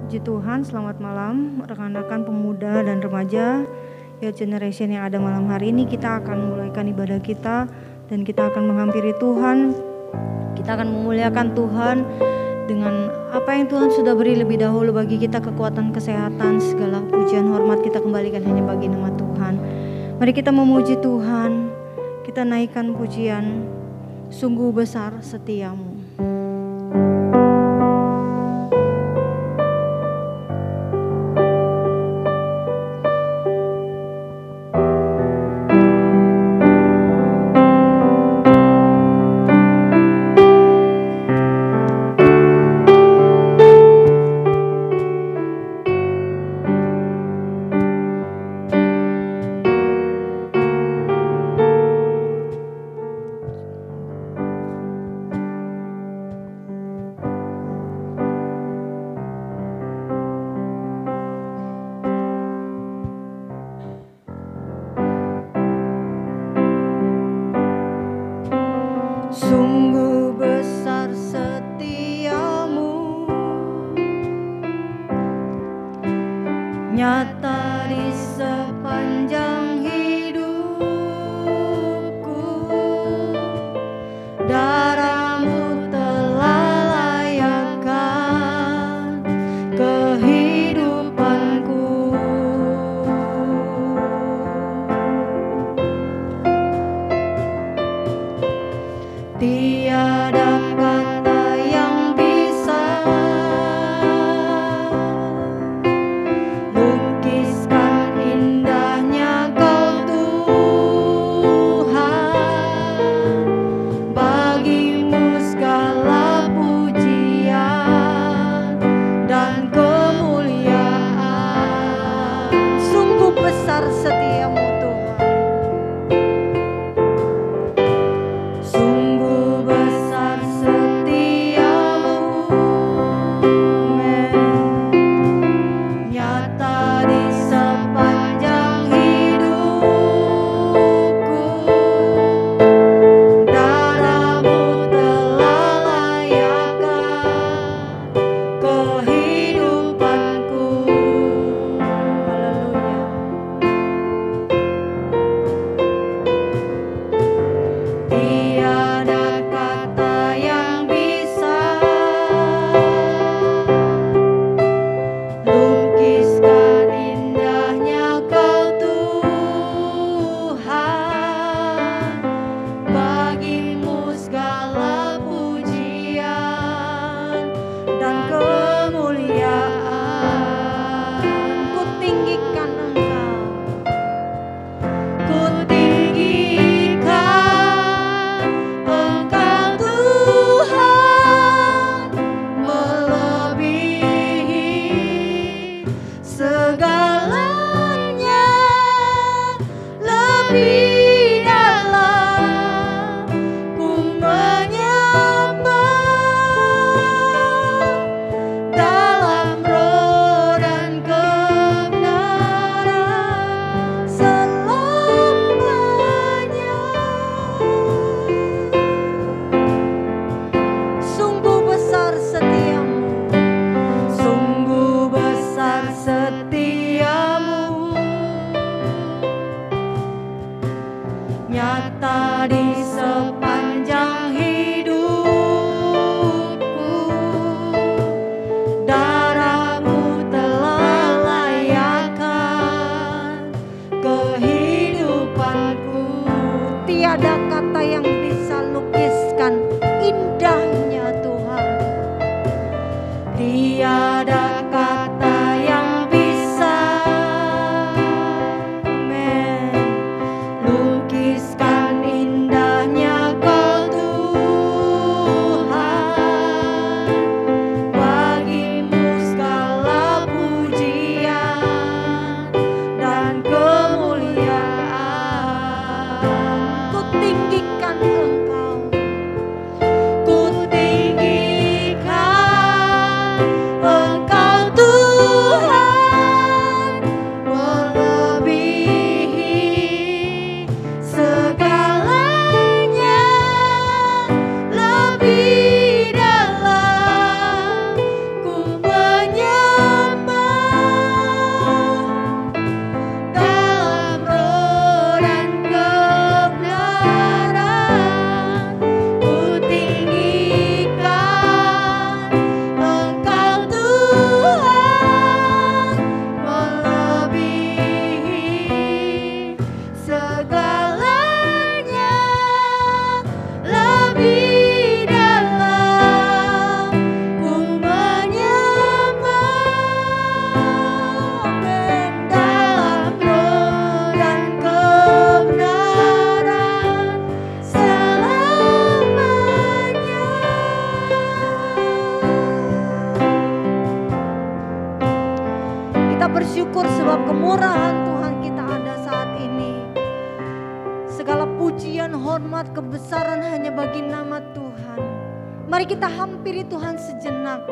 Puji Tuhan, selamat malam rekan-rekan pemuda dan remaja Youth Generation yang ada malam hari ini. Kita akan memulaikan ibadah kita dan kita akan menghampiri Tuhan. Kita akan memuliakan Tuhan dengan apa yang Tuhan sudah beri lebih dahulu bagi kita, kekuatan, kesehatan, segala pujian, hormat kita kembalikan hanya bagi nama Tuhan. Mari kita memuji Tuhan, kita naikkan pujian, sungguh besar setiamu. Sungguh besar setiamu, nyata di sepanjang hidupku. Darahmu telah layakkan kehidupanku. Tiada kata yang bisa lukis syukur sebab kemurahan Tuhan kita ada saat ini. Segala pujian, hormat, kebesaran hanya bagi nama Tuhan. Mari kita hampiri Tuhan sejenak,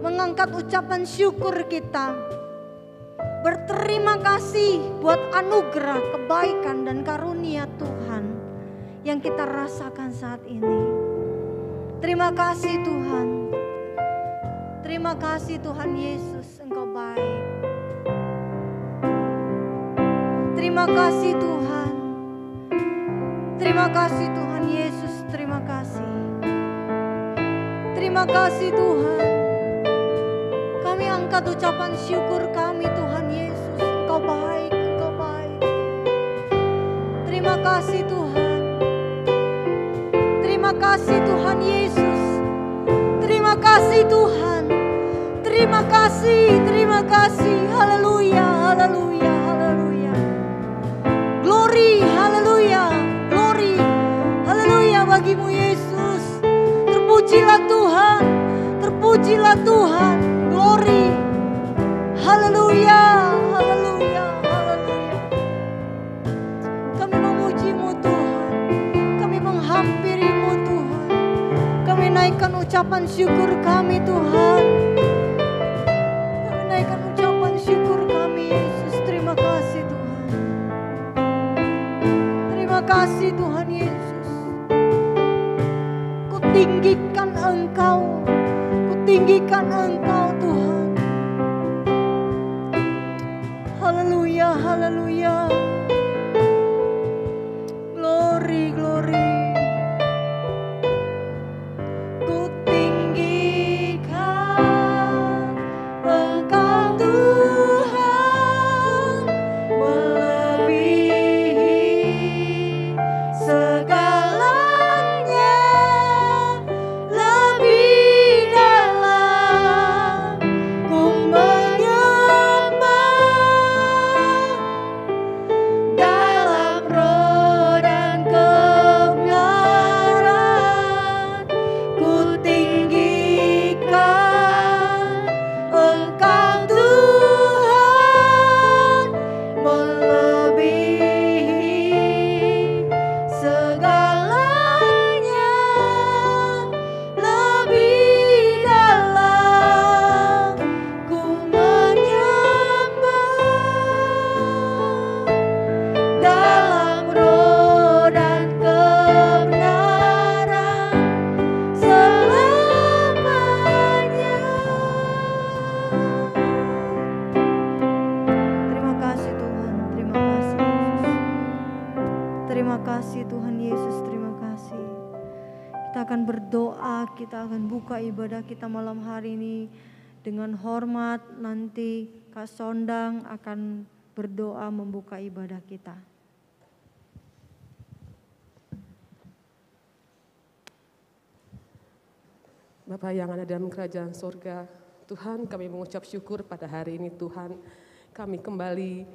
mengangkat ucapan syukur kita, berterima kasih buat anugerah, kebaikan dan karunia Tuhan yang kita rasakan saat ini. Terima kasih Tuhan. Terima kasih Tuhan Yesus, Engkau baik. Terima kasih Tuhan. Terima kasih Tuhan Yesus, terima kasih. Terima kasih Tuhan. Kami angkat ucapan syukur kami Tuhan Yesus, Engkau baik, Engkau baik. Terima kasih Tuhan. Terima kasih Tuhan Yesus. Terima kasih Tuhan. Terima kasih, terima kasih. Haleluya, haleluya, haleluya. Glory, haleluya. Glory, haleluya bagimu Yesus. Terpujilah Tuhan, terpujilah Tuhan. Glory, haleluya, haleluya, haleluya. Kami memujimu Tuhan, kami menghampirimu Tuhan. Kami naikkan ucapan syukur kami Tuhan. Kami naikkan ucapan syukur kami Yesus. Terima kasih Tuhan. Terima kasih Tuhan Yesus. Kutinggikan Engkau, kutinggikan Engkau Tuhan. Haleluya, haleluya. Glory, glory. Kutinggikan Engkau Tuhan, melebihi segalanya, lebih dalam ku menyembah, dalam roh dan kebenaran. Ku tinggikan Engkau Tuhan, melebihi segalanya, lebih dalam ku menyembah, dalam roh dan kebenaran selamanya. Terima kasih Tuhan, terima kasih Yesus. Terima kasih Tuhan Yesus, terima kasih. Kita akan berdoa, kita akan buka ibadah kita malam hari ini dengan hormat. Nanti Kak Sondang akan berdoa membuka ibadah kita. Bapa yang ada dalam kerajaan surga, Tuhan, kami mengucap syukur pada hari ini Tuhan. Kami kembali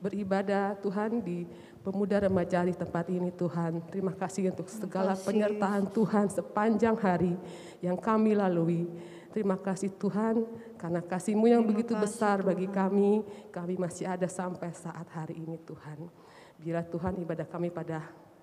beribadah Tuhan di pemuda remaja di tempat ini Tuhan. Terima kasih untuk segala penyertaan Tuhan sepanjang hari yang kami lalui. Terima kasih Tuhan, karena kasih-Mu yang begitu besar bagi kami masih ada sampai saat hari ini Tuhan. Bila Tuhan ibadah kami pada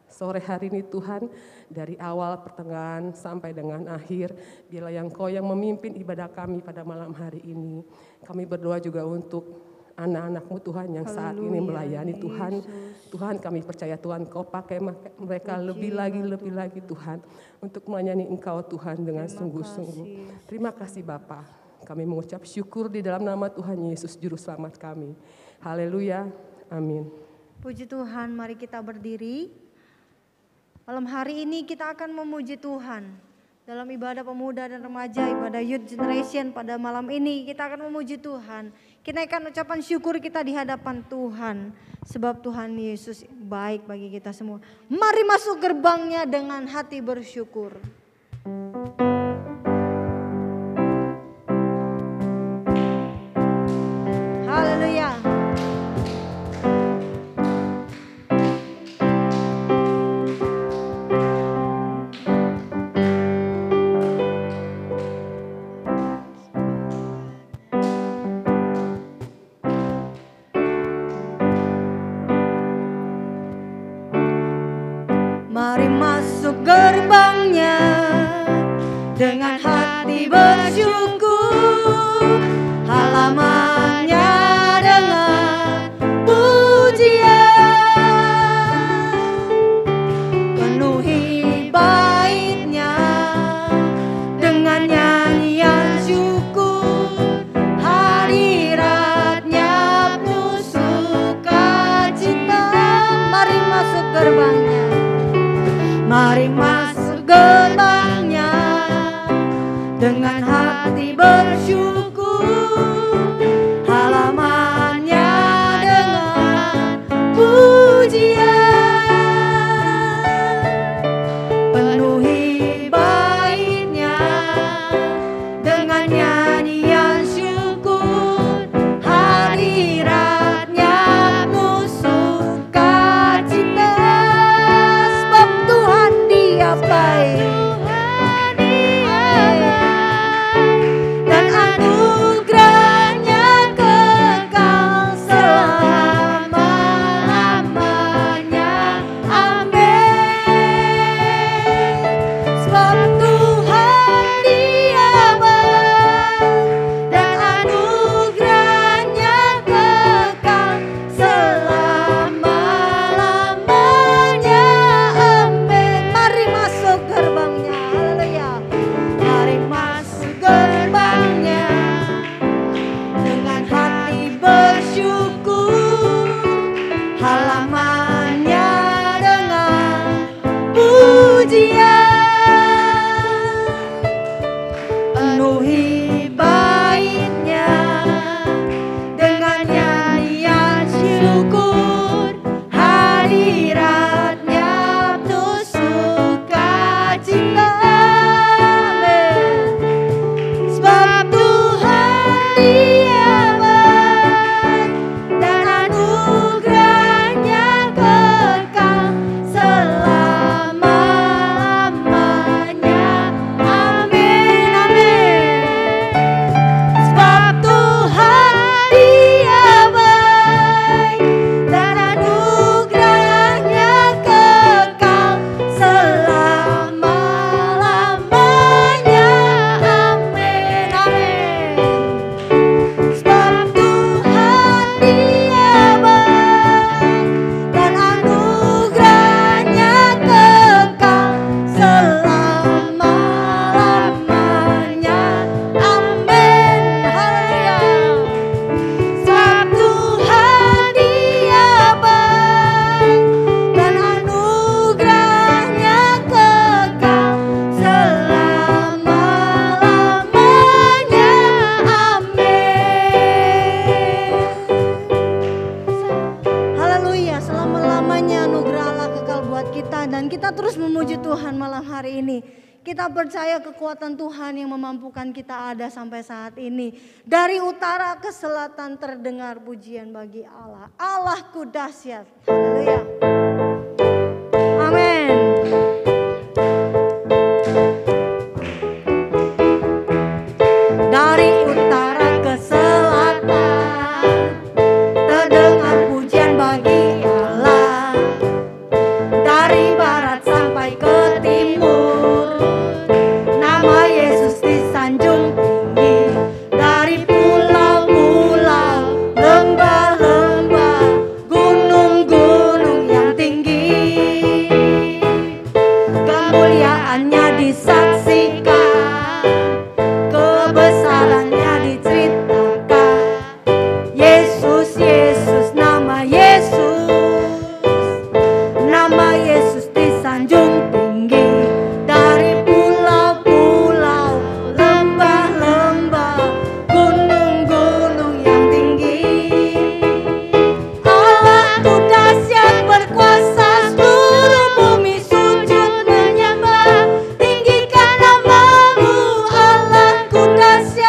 sore hari ini Tuhan, dari awal pertengahan sampai dengan akhir, bila yang Kau yang memimpin ibadah kami pada malam hari ini. Kami berdoa juga untuk anak-anak-Mu Tuhan yang saat ini melayani Tuhan. Tuhan, kami percaya Tuhan Kau pakai mereka lebih lagi Tuhan, untuk melayani Engkau Tuhan dengan sungguh-sungguh. Terima kasih Bapa. Kami mengucap syukur di dalam nama Tuhan Yesus Juru Selamat kami. Haleluya, amin. Puji Tuhan, mari kita berdiri. Malam hari ini kita akan memuji Tuhan. Dalam ibadah pemuda dan remaja, ibadah Youth Generation pada malam ini kita akan memuji Tuhan. Kita akan ucapan syukur kita di hadapan Tuhan. Sebab Tuhan Yesus baik bagi kita semua. Mari masuk gerbangnya dengan hati bersyukur. Haleluya. dengan hati bersyukur, halamannya dengan pujian, penuhi baitnya dengan nyanyian syukur, hadiratnya penuh sukacita, sebab Tuhan Dia baik. Kita percaya kekuatan Tuhan yang memampukan kita ada sampai saat ini. Dari utara ke selatan terdengar pujian bagi Allah. Allahku dahsyat. Haleluya. Amin. Dari utara ke selatan terdengar pujian bagi Allah. Dari barat sampai ke timur disanjung tinggi, dari pulau-pulau, lembah-lembah, gunung-gunung yang tinggi, kemuliaannya disaksikan, kebesarannya diceritakan. Yesus, Yesus, nama Yesus disanjung tinggi, dari Dahsyat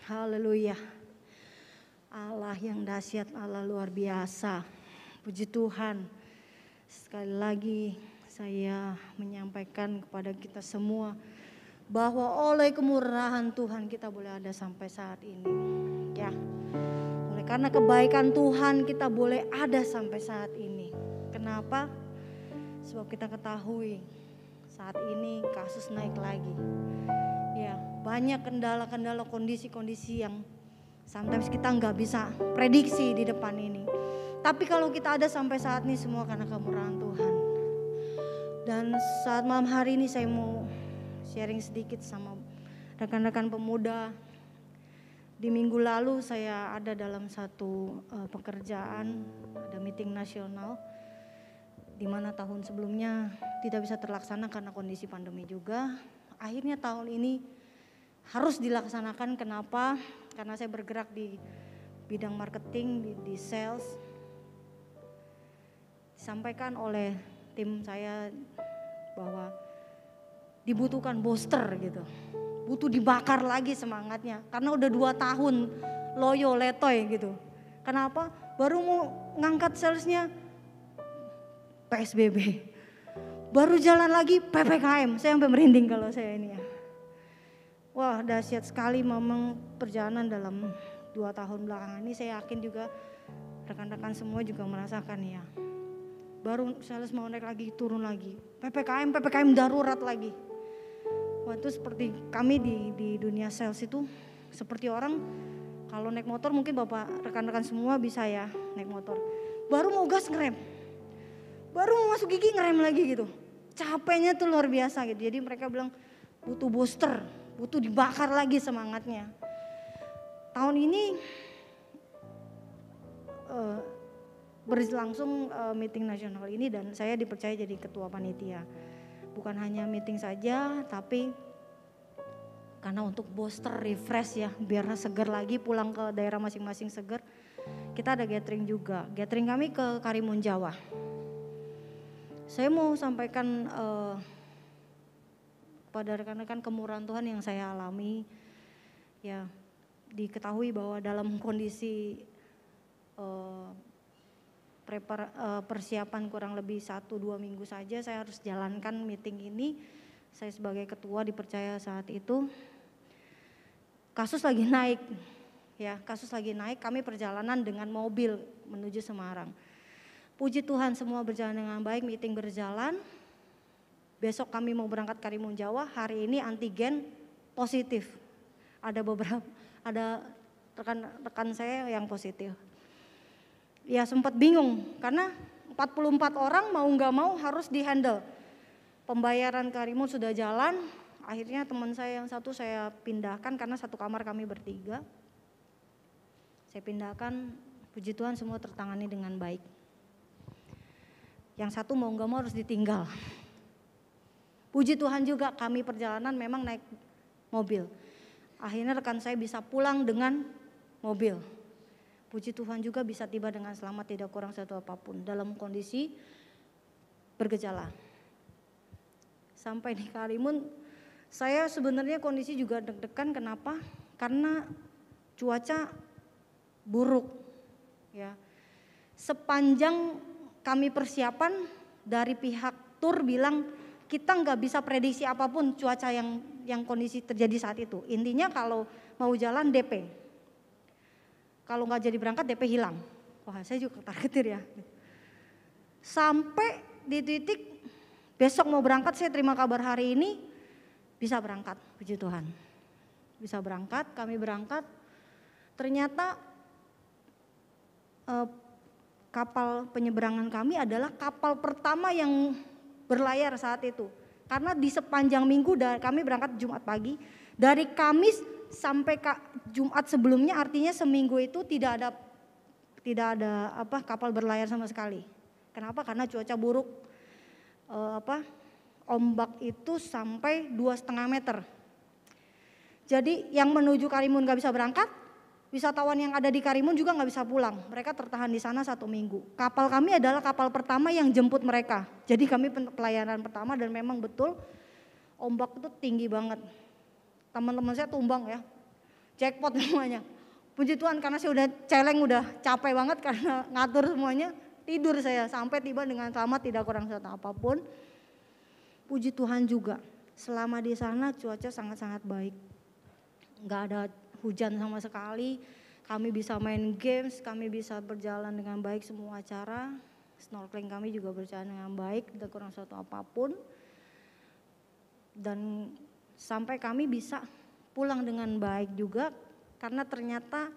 Haleluya. Allah yang dahsyat, Allah luar biasa. Puji Tuhan. Sekali lagi saya menyampaikan kepada kita semua bahwa oleh kemurahan Tuhan kita boleh ada sampai saat ini. Ya. Oleh karena kebaikan Tuhan kita boleh ada sampai saat ini. Kenapa? Sebab kita ketahui saat ini kasus naik lagi. Ya, banyak kendala-kendala, kondisi-kondisi yang sometimes kita nggak bisa prediksi di depan ini. Tapi kalau kita ada sampai saat ini semua karena kemurahan Tuhan. Dan saat malam hari ini saya mau sharing sedikit sama rekan-rekan pemuda. Di minggu lalu saya ada dalam satu pekerjaan, ada meeting nasional. Di mana tahun sebelumnya tidak bisa terlaksana karena kondisi pandemi juga. Akhirnya tahun ini harus dilaksanakan. Kenapa? Karena saya bergerak di bidang marketing, di sales. Disampaikan oleh tim saya bahwa dibutuhkan booster gitu. Butuh dibakar lagi semangatnya. Karena udah 2 tahun loyo letoy gitu. Kenapa? Baru mau ngangkat salesnya PSBB. Baru jalan lagi PPKM. Saya sampai merinding kalau saya ini ya. Wah, dahsyat sekali memang perjalanan dalam 2 tahun belakangan ini. Saya yakin juga rekan-rekan semua juga merasakan ya. Baru sales mau naik lagi, turun lagi. PPKM darurat lagi. Wah, itu seperti kami di dunia sales itu seperti orang kalau naik motor, mungkin Bapak rekan-rekan semua bisa ya naik motor. Baru mau gas ngerem. Baru mau masuk gigi ngerem lagi gitu. Capeknya tuh luar biasa gitu. Jadi mereka bilang butuh booster, butuh dibakar lagi semangatnya. Tahun ini berlangsung meeting nasional ini dan saya dipercaya jadi ketua panitia. Bukan hanya meeting saja, tapi karena untuk booster refresh ya, biar segar lagi pulang ke daerah masing-masing segar. Kita ada gathering juga. Gathering kami ke Karimun Jawa. Saya mau sampaikan pada rekan-rekan kemurahan Tuhan yang saya alami. Ya, diketahui bahwa dalam kondisi persiapan kurang lebih 1-2 minggu saja saya harus jalankan meeting ini. Saya sebagai ketua dipercaya saat itu. Kasus lagi naik. Ya, kasus lagi naik. Kami perjalanan dengan mobil menuju Semarang. Puji Tuhan semua berjalan dengan baik, meeting berjalan. Besok kami mau berangkat Karimun Jawa, hari ini antigen positif. Ada rekan-rekan saya yang positif. Ya sempat bingung karena 44 orang mau nggak mau harus dihandle. Pembayaran Karimun sudah jalan, akhirnya teman saya yang satu saya pindahkan karena satu kamar kami bertiga. Saya pindahkan, puji Tuhan semua tertangani dengan baik. Yang satu mau nggak mau harus ditinggal. Puji Tuhan juga kami perjalanan memang naik mobil. Akhirnya rekan saya bisa pulang dengan mobil. Puji Tuhan juga bisa tiba dengan selamat, tidak kurang satu apapun dalam kondisi bergejala. Sampai di Karimun, saya sebenarnya kondisi juga deg-degan. Kenapa? Karena cuaca buruk. Ya, sepanjang kami persiapan dari pihak tur bilang kita nggak bisa prediksi apapun cuaca yang kondisi terjadi saat itu. Intinya kalau mau jalan DP. Kalau nggak jadi berangkat DP hilang. Wah, saya juga targetir ya. Sampai di titik besok mau berangkat, saya terima kabar hari ini bisa berangkat, puji Tuhan. Bisa berangkat, kami berangkat. Ternyata kapal penyeberangan kami adalah kapal pertama yang berlayar saat itu. Karena di sepanjang minggu kami berangkat Jumat pagi, dari Kamis sampai Jumat sebelumnya, artinya seminggu itu tidak ada kapal berlayar sama sekali. Kenapa? Karena cuaca buruk. Ombak itu sampai 2,5 meter. Jadi yang menuju Karimun gak bisa berangkat, wisatawan yang ada di Karimun juga gak bisa pulang. Mereka tertahan di sana 1 minggu. Kapal kami adalah kapal pertama yang jemput mereka. Jadi kami pelayanan pertama dan memang betul ombak itu tinggi banget. Teman-teman saya tumbang ya. jackpot semuanya. Puji Tuhan karena saya udah celeng, udah capek banget karena ngatur semuanya. Tidur saya sampai tiba dengan selamat, tidak kurang satu apapun. Puji Tuhan juga selama di sana cuaca sangat-sangat baik. Nggak ada hujan sama sekali. Kami bisa main games, kami bisa berjalan dengan baik semua acara. Snorkeling kami juga berjalan dengan baik, tidak kurang satu apapun. Dan sampai kami bisa pulang dengan baik juga karena ternyata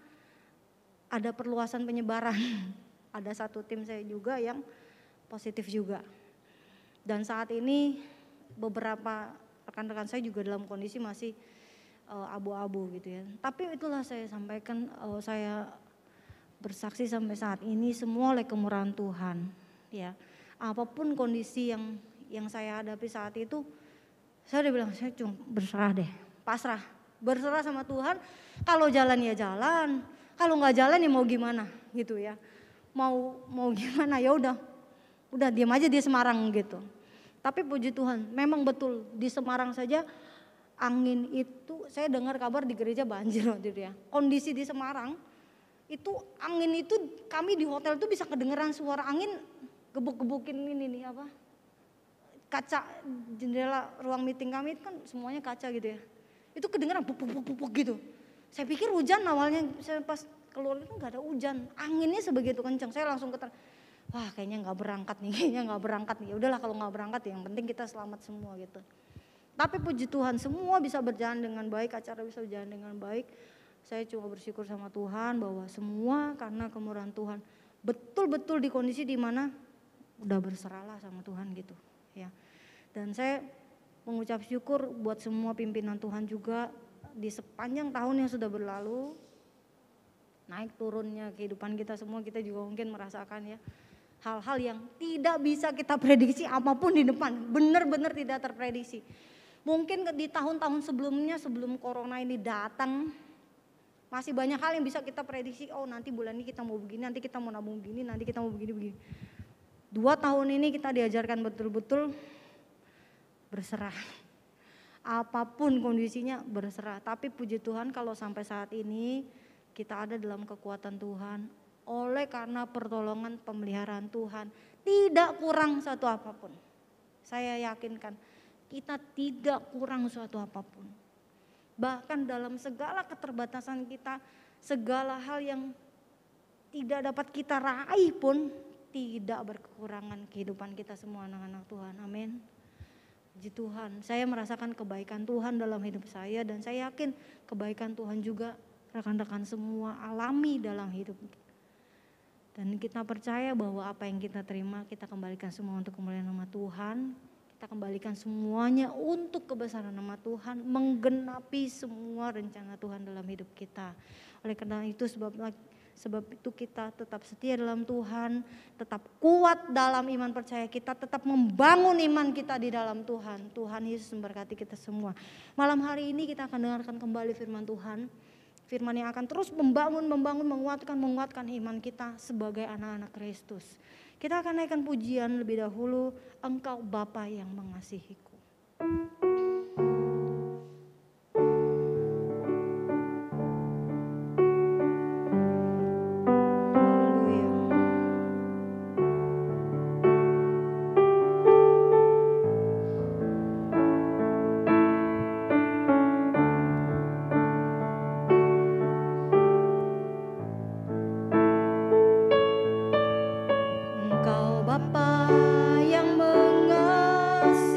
ada perluasan penyebaran. Ada satu tim saya juga yang positif juga. Dan saat ini beberapa rekan-rekan saya juga dalam kondisi masih abu-abu gitu ya. Tapi itulah saya sampaikan, saya bersaksi sampai saat ini semua oleh kemurahan Tuhan. Ya, apapun kondisi yang saya hadapi saat itu, saya udah bilang saya cuma berserah deh, pasrah, berserah sama Tuhan. Kalau jalan ya jalan, kalau nggak jalan ya mau gimana gitu ya. Mau gimana ya udah diam aja di Semarang gitu. Tapi puji Tuhan, memang betul di Semarang saja angin itu, saya dengar kabar di gereja banjir waktu itu ya. Kondisi di Semarang itu angin itu, kami di hotel tuh bisa kedengeran suara angin gebuk-gebukin ini nih apa, kaca jendela ruang meeting kami itu kan semuanya kaca gitu ya. Itu kedengeran pupuk gitu. Saya pikir hujan awalnya, saya pas keluar itu nggak ada hujan, anginnya sebegitu kencang. Saya langsung wah kayaknya nggak berangkat nih, Ya udahlah kalau nggak berangkat ya, yang penting kita selamat semua gitu. Tapi puji Tuhan semua bisa berjalan dengan baik, acara bisa berjalan dengan baik. Saya cuma bersyukur sama Tuhan bahwa semua karena kemurahan Tuhan. Betul-betul di kondisi di mana udah berserahlah sama Tuhan gitu ya. Dan saya mengucap syukur buat semua pimpinan Tuhan juga di sepanjang tahun yang sudah berlalu. Naik turunnya kehidupan kita semua, kita juga mungkin merasakan ya hal-hal yang tidak bisa kita prediksi apapun di depan, benar-benar tidak terprediksi. Mungkin di tahun-tahun sebelumnya, sebelum corona ini datang, masih banyak hal yang bisa kita prediksi. Oh nanti bulan ini kita mau begini, nanti kita mau nabung begini, nanti kita mau begini. 2 tahun ini kita diajarkan betul-betul berserah. Apapun kondisinya berserah. Tapi puji Tuhan kalau sampai saat ini kita ada dalam kekuatan Tuhan, oleh karena pertolongan pemeliharaan Tuhan, tidak kurang satu apapun. Saya yakinkan kita tidak kurang suatu apapun. Bahkan dalam segala keterbatasan kita, segala hal yang tidak dapat kita raih pun tidak berkekurangan kehidupan kita semua anak-anak Tuhan. Amin. Puji Tuhan, saya merasakan kebaikan Tuhan dalam hidup saya dan saya yakin kebaikan Tuhan juga rekan-rekan semua alami dalam hidup. Dan kita percaya bahwa apa yang kita terima kita kembalikan semua untuk kemuliaan nama Tuhan. Kita kembalikan semuanya untuk kebesaran nama Tuhan, menggenapi semua rencana Tuhan dalam hidup kita. Oleh karena itu sebab itu kita tetap setia dalam Tuhan, tetap kuat dalam iman percaya kita, tetap membangun iman kita di dalam Tuhan. Tuhan Yesus memberkati kita semua. Malam hari ini kita akan dengarkan kembali firman Tuhan. Firman yang akan terus membangun, menguatkan iman kita sebagai anak-anak Kristus. Kita akan naikkan pujian lebih dahulu, Engkau Bapa yang mengasihiku. Bapa yang mengasihiku,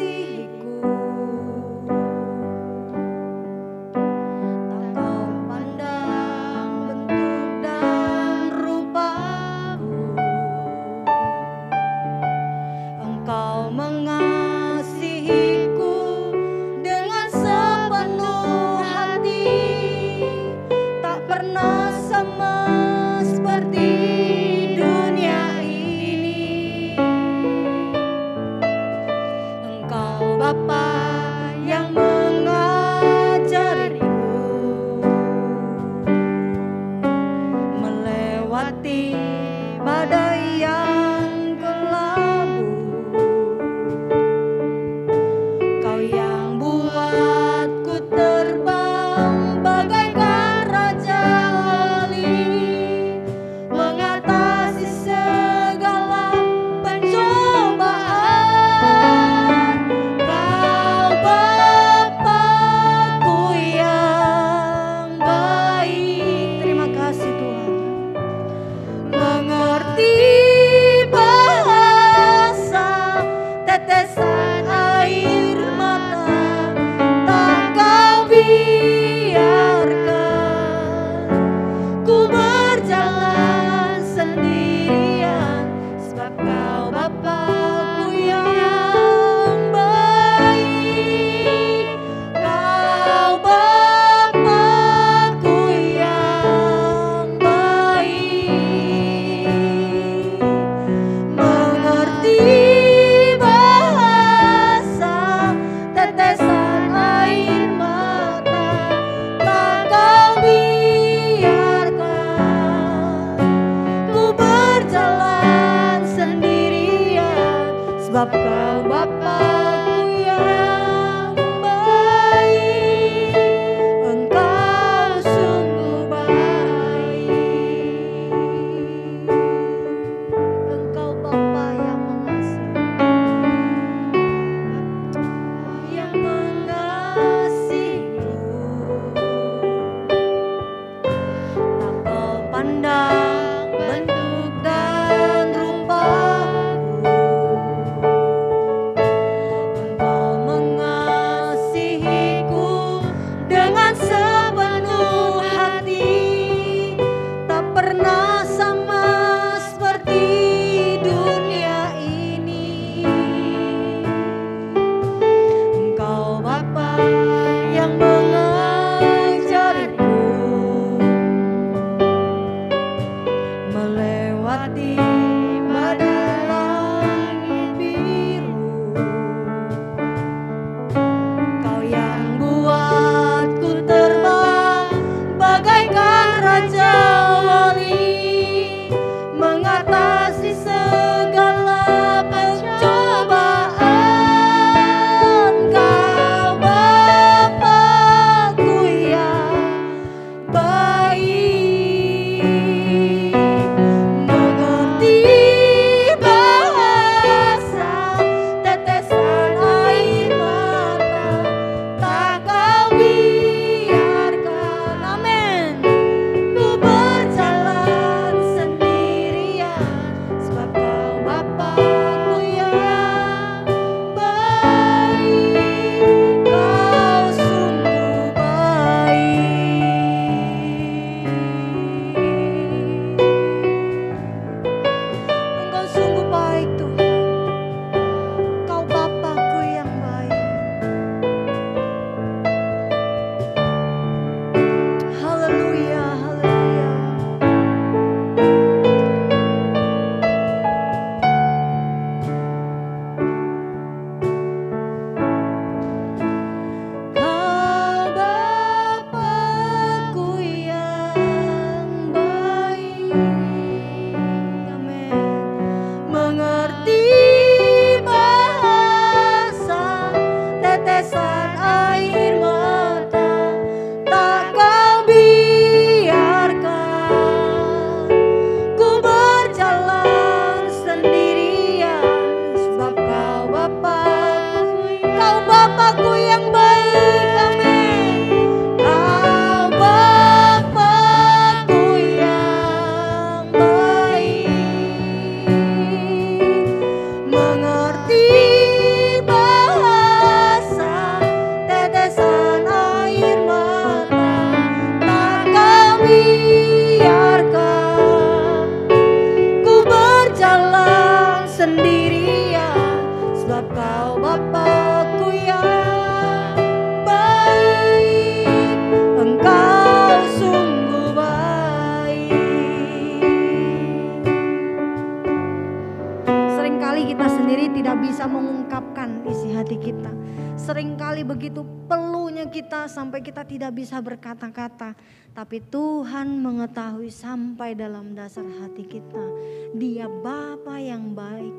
kita sampai kita tidak bisa berkata-kata. Tapi Tuhan mengetahui sampai dalam dasar hati kita. Dia Bapa yang baik.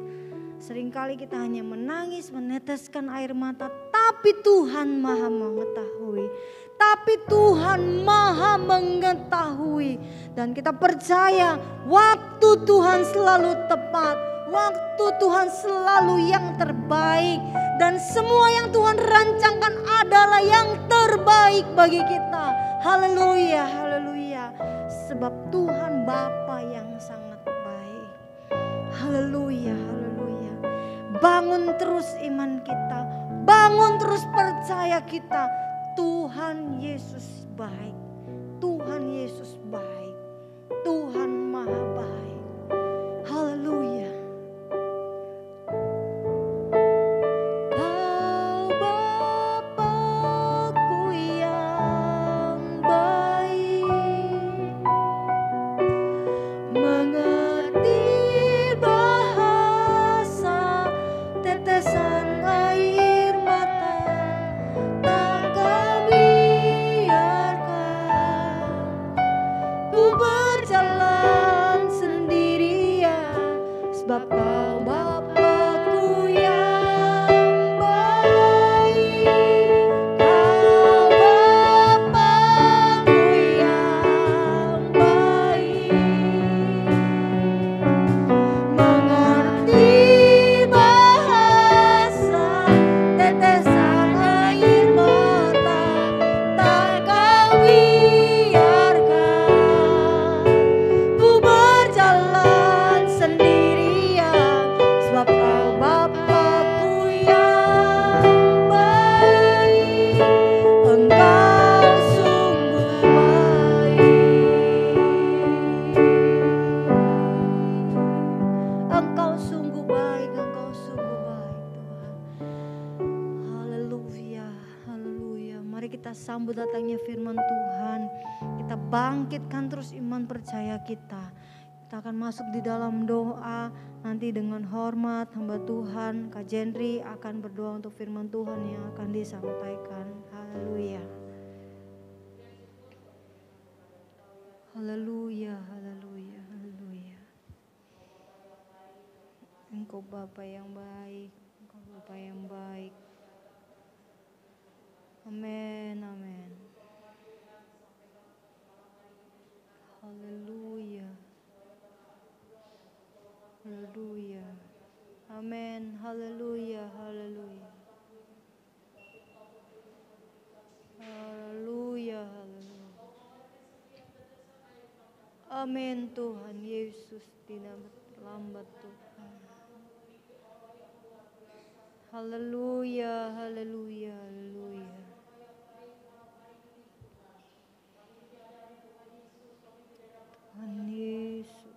Seringkali kita hanya menangis, meneteskan air mata. Tapi Tuhan maha mengetahui. Tapi Tuhan maha mengetahui. Dan kita percaya waktu Tuhan selalu tepat. Waktu Tuhan selalu yang terbaik. Dan semua yang Tuhan rancangkan adalah yang terbaik bagi kita. Haleluya, haleluya. Sebab Tuhan Bapa yang sangat baik. Haleluya, haleluya. Bangun terus iman kita. Bangun terus percaya kita. Tuhan Yesus baik. Tuhan Yesus baik. Tuhan maha baik. Haleluya. Sebab Kau Bapa-Ku yang baik, Kau Bapa-Ku yang baik, mengerti bahasa tetesan air mata, tak Kau biarkan ku berjalan sendiri. Sebab Kau Bapa-Ku yang baik, Engkau sungguh baik. Engkau sungguh baik, Engkau sungguh baik Tuhan. Haleluya, haleluya. Mari kita sambut datangnya firman Tuhan. Kita bangkitkan terus iman percaya kita. Kita akan masuk di dalam doa. Nanti dengan hormat hamba Tuhan Kak Jendri akan berdoa untuk firman Tuhan yang akan disampaikan. Haleluya. Haleluya, haleluya, haleluya. Engkau Bapa yang baik, Engkau Bapa yang baik. Amin, amin. Haleluya. Haleluya. Amin. Haleluya. Haleluya. Haleluya. Haleluya. Amin Tuhan Yesus, tidak terlambat Tuhan. Haleluya. Haleluya. Haleluya. Tuhan Yesus.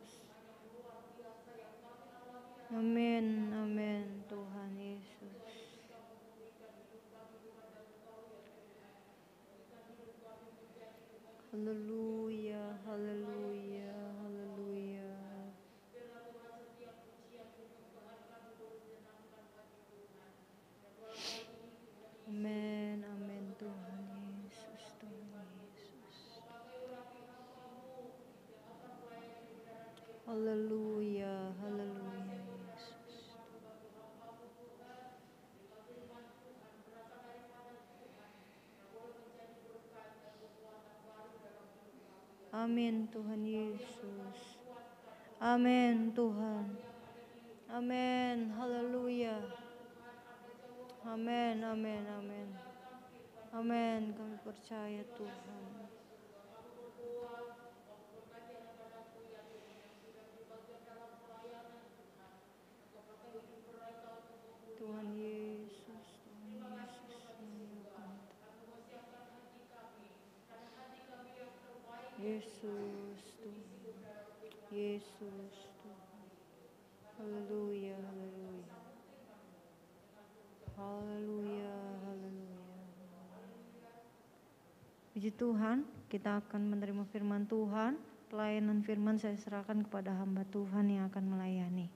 Amin, amin Tuhan Yesus. Haleluya, haleluya, haleluya. Amin, amin Tuhan Yesus, Tuhan Yesus. Haleluya, haleluya. Amin Tuhan Yesus. Amin Tuhan. Amin. Haleluya. Amin, amin, amin. Amin, kami percaya Tuhan. Tuhan Yesus, Tuhan Yesus, Tuhan. Yesus, Tuhan. Haleluya, haleluya. Haleluya, haleluya. Puji Tuhan, kita akan menerima firman Tuhan. Pelayanan firman saya serahkan kepada hamba Tuhan yang akan melayani.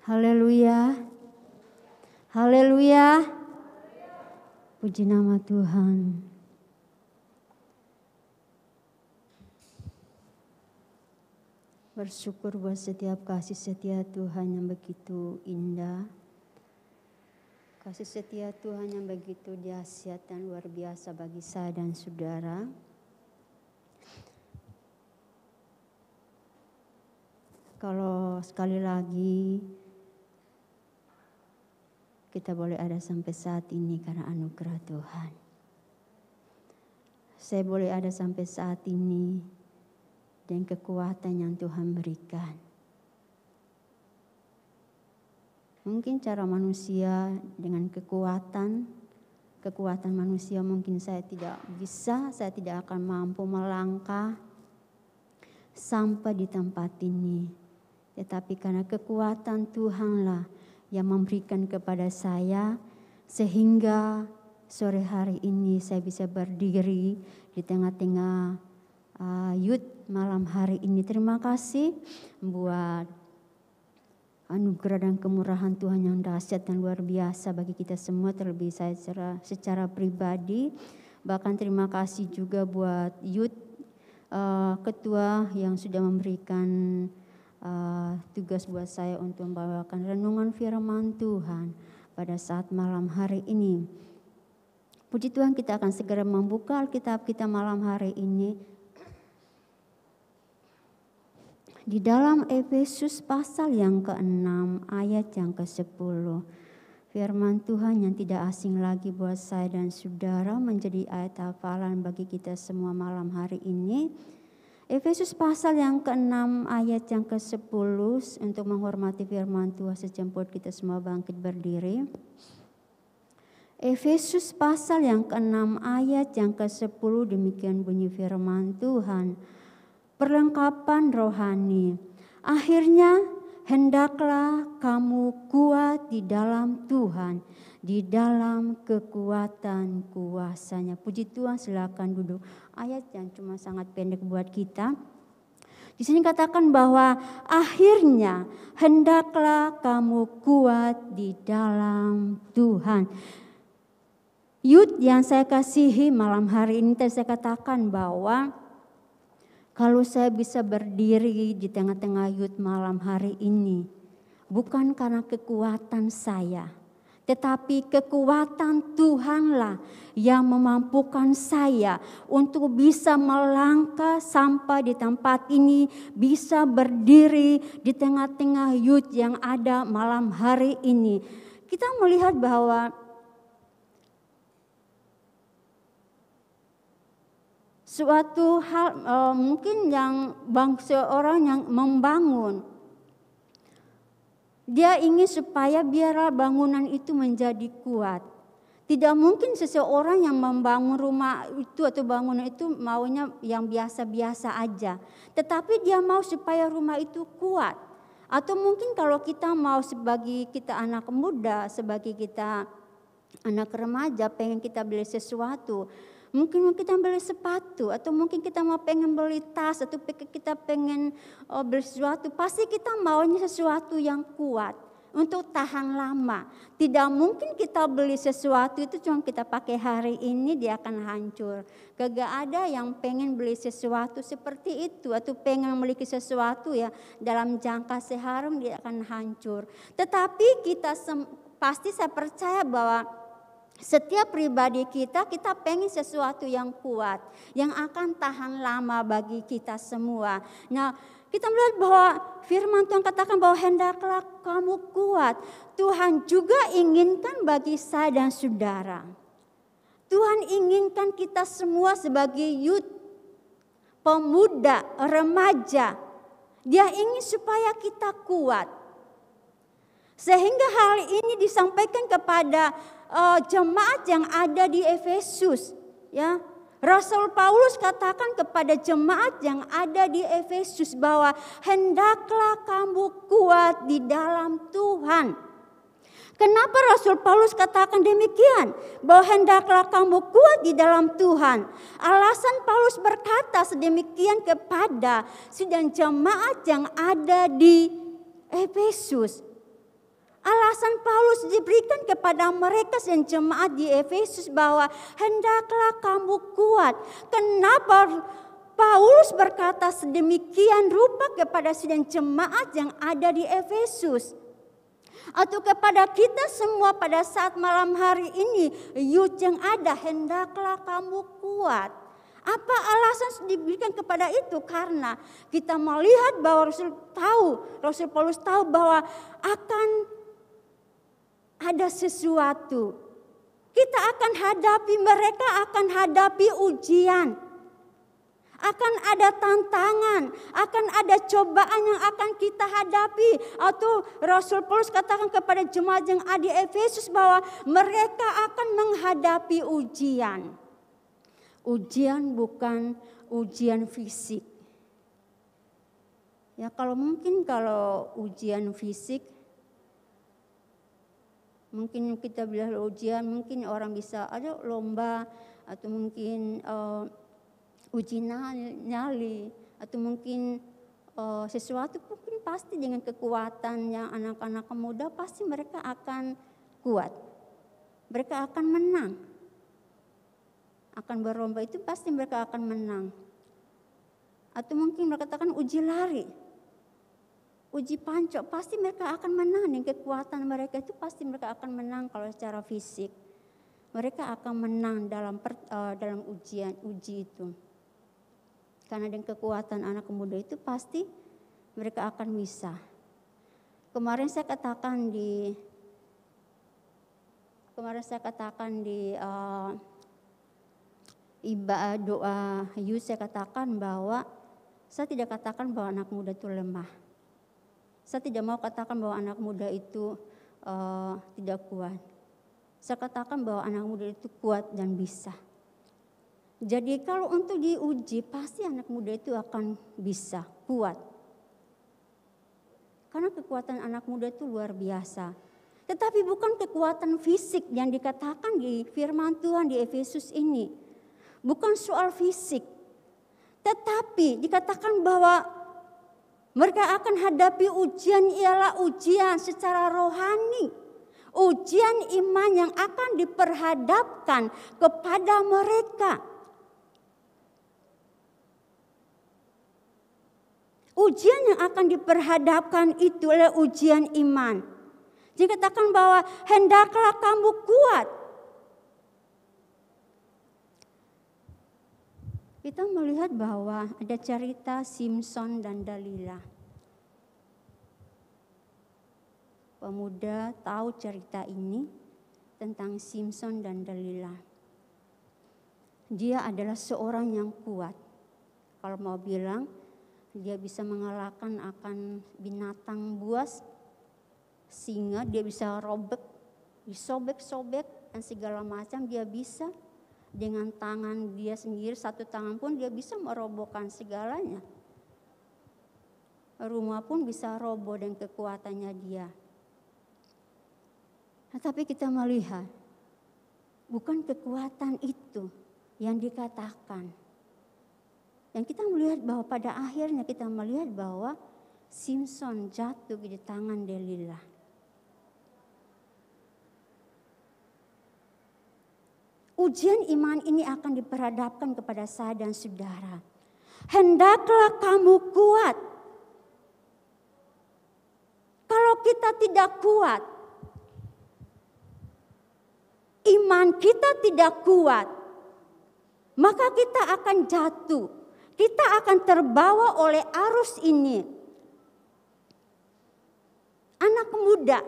Haleluya. Haleluya. Puji nama Tuhan. Bersyukur buat setiap kasih setia Tuhan yang begitu indah. Kasih setia Tuhan yang begitu dahsyat dan luar biasa bagi saya dan saudara. Kalau sekali lagi kita boleh ada sampai saat ini karena anugerah Tuhan. Saya boleh ada sampai saat ini dan kekuatan yang Tuhan berikan. Mungkin cara manusia dengan kekuatan manusia mungkin saya tidak bisa, saya tidak akan mampu melangkah sampai di tempat ini. Tetapi karena kekuatan Tuhanlah yang memberikan kepada saya sehingga sore hari ini saya bisa berdiri di tengah-tengah youth malam hari ini. Terima kasih buat anugerah dan kemurahan Tuhan yang dahsyat dan luar biasa bagi kita semua, terlebih saya secara pribadi. Bahkan terima kasih juga buat youth ketua yang sudah memberikan tugas buat saya untuk membawakan renungan firman Tuhan pada saat malam hari ini. Puji Tuhan, kita akan segera membuka Alkitab kita malam hari ini. Di dalam Efesus pasal yang ke-6 ayat yang ke-10. Firman Tuhan yang tidak asing lagi buat saya dan saudara menjadi ayat hafalan bagi kita semua malam hari ini. Efesus pasal yang ke-6 ayat yang ke-10, untuk menghormati firman Tuhan sejemput kita semua bangkit berdiri. Efesus pasal yang ke-6 ayat yang ke-10, demikian bunyi firman Tuhan. Perlengkapan rohani. Akhirnya hendaklah kamu kuat di dalam Tuhan, di dalam kekuatan kuasanya. Puji Tuhan, silakan duduk. Ayat yang cuma sangat pendek buat kita. Di sini katakan bahwa akhirnya hendaklah kamu kuat di dalam Tuhan. Youth yang saya kasihi malam hari ini, saya katakan bahwa kalau saya bisa berdiri di tengah-tengah youth malam hari ini, bukan karena kekuatan saya, tetapi kekuatan Tuhanlah yang memampukan saya untuk bisa melangkah sampai di tempat ini, bisa berdiri di tengah-tengah youth yang ada malam hari ini. Kita melihat bahwa suatu hal mungkin yang seorang yang membangun, dia ingin supaya biarlah bangunan itu menjadi kuat. Tidak mungkin seseorang yang membangun rumah itu atau bangunan itu maunya yang biasa-biasa aja. Tetapi dia mau supaya rumah itu kuat. Atau mungkin kalau kita mau sebagai kita anak muda, sebagai kita anak remaja pengen kita beli sesuatu. Mungkin kita beli sepatu, atau mungkin kita mau pengen beli tas, atau kita pengen beli sesuatu. Pasti kita maunya sesuatu yang kuat untuk tahan lama. Tidak mungkin kita beli sesuatu itu cuma kita pakai hari ini dia akan hancur. Kagak ada yang pengen beli sesuatu seperti itu, atau pengen memiliki sesuatu ya dalam jangka sehari dia akan hancur. Tetapi kita pasti saya percaya bahwa setiap pribadi kita pengen sesuatu yang kuat, yang akan tahan lama bagi kita semua. Nah, kita melihat bahwa firman Tuhan katakan bahwa hendaklah kamu kuat. Tuhan juga inginkan bagi saya dan saudara. Tuhan inginkan kita semua sebagai youth, pemuda, remaja. Dia ingin supaya kita kuat. Sehingga hal ini disampaikan kepada jemaat yang ada di Efesus, ya. Rasul Paulus katakan kepada jemaat yang ada di Efesus bahwa hendaklah kamu kuat di dalam Tuhan. Kenapa Rasul Paulus katakan demikian? Bahwa hendaklah kamu kuat di dalam Tuhan. Alasan Paulus berkata sedemikian kepada sidang jemaat yang ada di Efesus. Alasan Paulus diberikan kepada mereka dan jemaat di Efesus bahwa hendaklah kamu kuat. Kenapa Paulus berkata sedemikian rupa kepada sedang jemaat yang ada di Efesus? Atau kepada kita semua pada saat malam hari ini, youth yang ada, hendaklah kamu kuat. Apa alasan diberikan kepada itu? Karena kita melihat bahwa Rasul Paulus tahu bahwa akan ada sesuatu. Kita akan hadapi, mereka akan hadapi ujian. Akan ada tantangan, akan ada cobaan yang akan kita hadapi. Atau Rasul Paulus katakan kepada jemaat yang ada di Efesus bahwa mereka akan menghadapi ujian. Ujian bukan ujian fisik. Ya kalau ujian fisik, mungkin kita bilang ujian, mungkin orang bisa ada lomba atau mungkin uji nyali atau mungkin sesuatu mungkin pasti dengan kekuatan yang anak-anak muda pasti mereka akan kuat. Mereka akan menang. Akan berlomba itu pasti mereka akan menang. Atau mungkin mereka katakan uji lari. Uji pancok pasti mereka akan menang. Dengan kekuatan mereka itu pasti mereka akan menang kalau secara fisik. Mereka akan menang dalam uji itu. Karena dengan kekuatan anak muda itu pasti mereka akan bisa. Kemarin saya katakan di ibadah doa youth, saya katakan bahwa saya tidak katakan bahwa anak muda itu lemah. Saya tidak mau katakan bahwa anak muda itu tidak kuat. Saya katakan bahwa anak muda itu kuat dan bisa. Jadi kalau untuk diuji pasti anak muda itu akan bisa, kuat. Karena kekuatan anak muda itu luar biasa. Tetapi bukan kekuatan fisik yang dikatakan di firman Tuhan di Efesus ini. Bukan soal fisik. Tetapi dikatakan bahwa mereka akan hadapi ujian ialah ujian secara rohani. Ujian iman yang akan diperhadapkan kepada mereka. Ujian yang akan diperhadapkan itu adalah ujian iman. Dikatakan bahwa hendaklah kamu kuat. Kita melihat bahwa ada cerita Simson dan Dalila. Pemuda tahu cerita ini tentang Simson dan Dalila. Dia adalah seorang yang kuat. Kalau mau bilang, dia bisa mengalahkan akan binatang buas, singa, dia bisa robek, disobek-sobek dan segala macam dia bisa. Dengan tangan dia sendiri, satu tangan pun dia bisa merobohkan segalanya. Rumah pun bisa roboh dengan kekuatannya dia. Tetapi kita melihat, bukan kekuatan itu yang dikatakan. Dan kita melihat bahwa pada akhirnya kita melihat bahwa Simson jatuh di tangan Delilah. Ujian iman ini akan diperhadapkan kepada saya dan saudara. Hendaklah kamu kuat. Kalau kita tidak kuat, iman kita tidak kuat, maka kita akan jatuh. Kita akan terbawa oleh arus ini. Anak muda,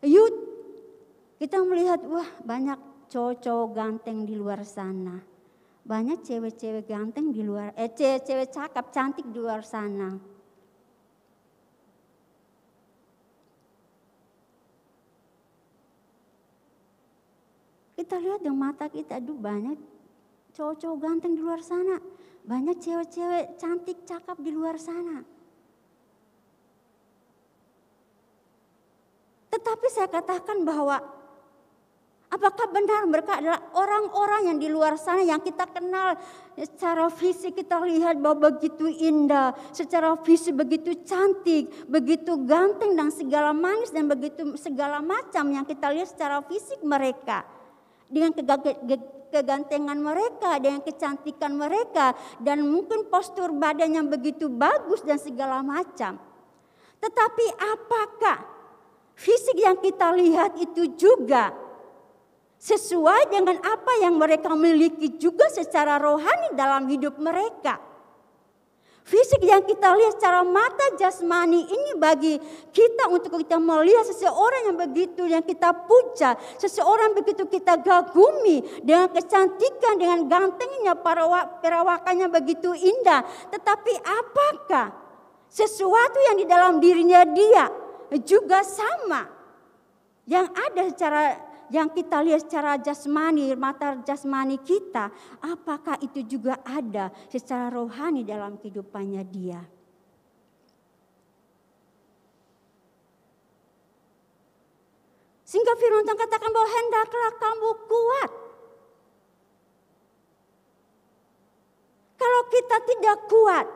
youth, kita melihat wah banyak cowok-cowok ganteng di luar sana. Banyak cewek-cewek ganteng di luar, cewek-cewek cakep, cantik di luar sana. Kita lihat dengan mata kita, aduh banyak cowok-cowok ganteng di luar sana. Banyak cewek-cewek cantik, cakep di luar sana. Tetapi saya katakan bahwa Apakah benar mereka adalah orang-orang yang di luar sana yang kita kenal secara fisik, kita lihat bahwa begitu indah, secara fisik begitu cantik, begitu ganteng dan segala manis dan begitu segala macam yang kita lihat secara fisik mereka. Dengan kegantengan mereka, dengan kecantikan mereka, dan mungkin postur badan yang begitu bagus dan segala macam. Tetapi apakah fisik yang kita lihat itu juga sesuai dengan apa yang mereka miliki juga secara rohani dalam hidup mereka? Fisik yang kita lihat secara mata jasmani ini bagi kita untuk kita melihat seseorang yang begitu yang kita puja, seseorang begitu kita kagumi dengan kecantikan, dengan gantengnya, perawakannya begitu indah. Tetapi apakah sesuatu yang di dalam dirinya dia juga sama yang ada secara yang kita lihat secara jasmani, mata jasmani kita, apakah itu juga ada secara rohani dalam kehidupannya dia? Sehingga firman Tuhan katakan bahwa hendaklah kamu kuat. Kalau kita tidak kuat,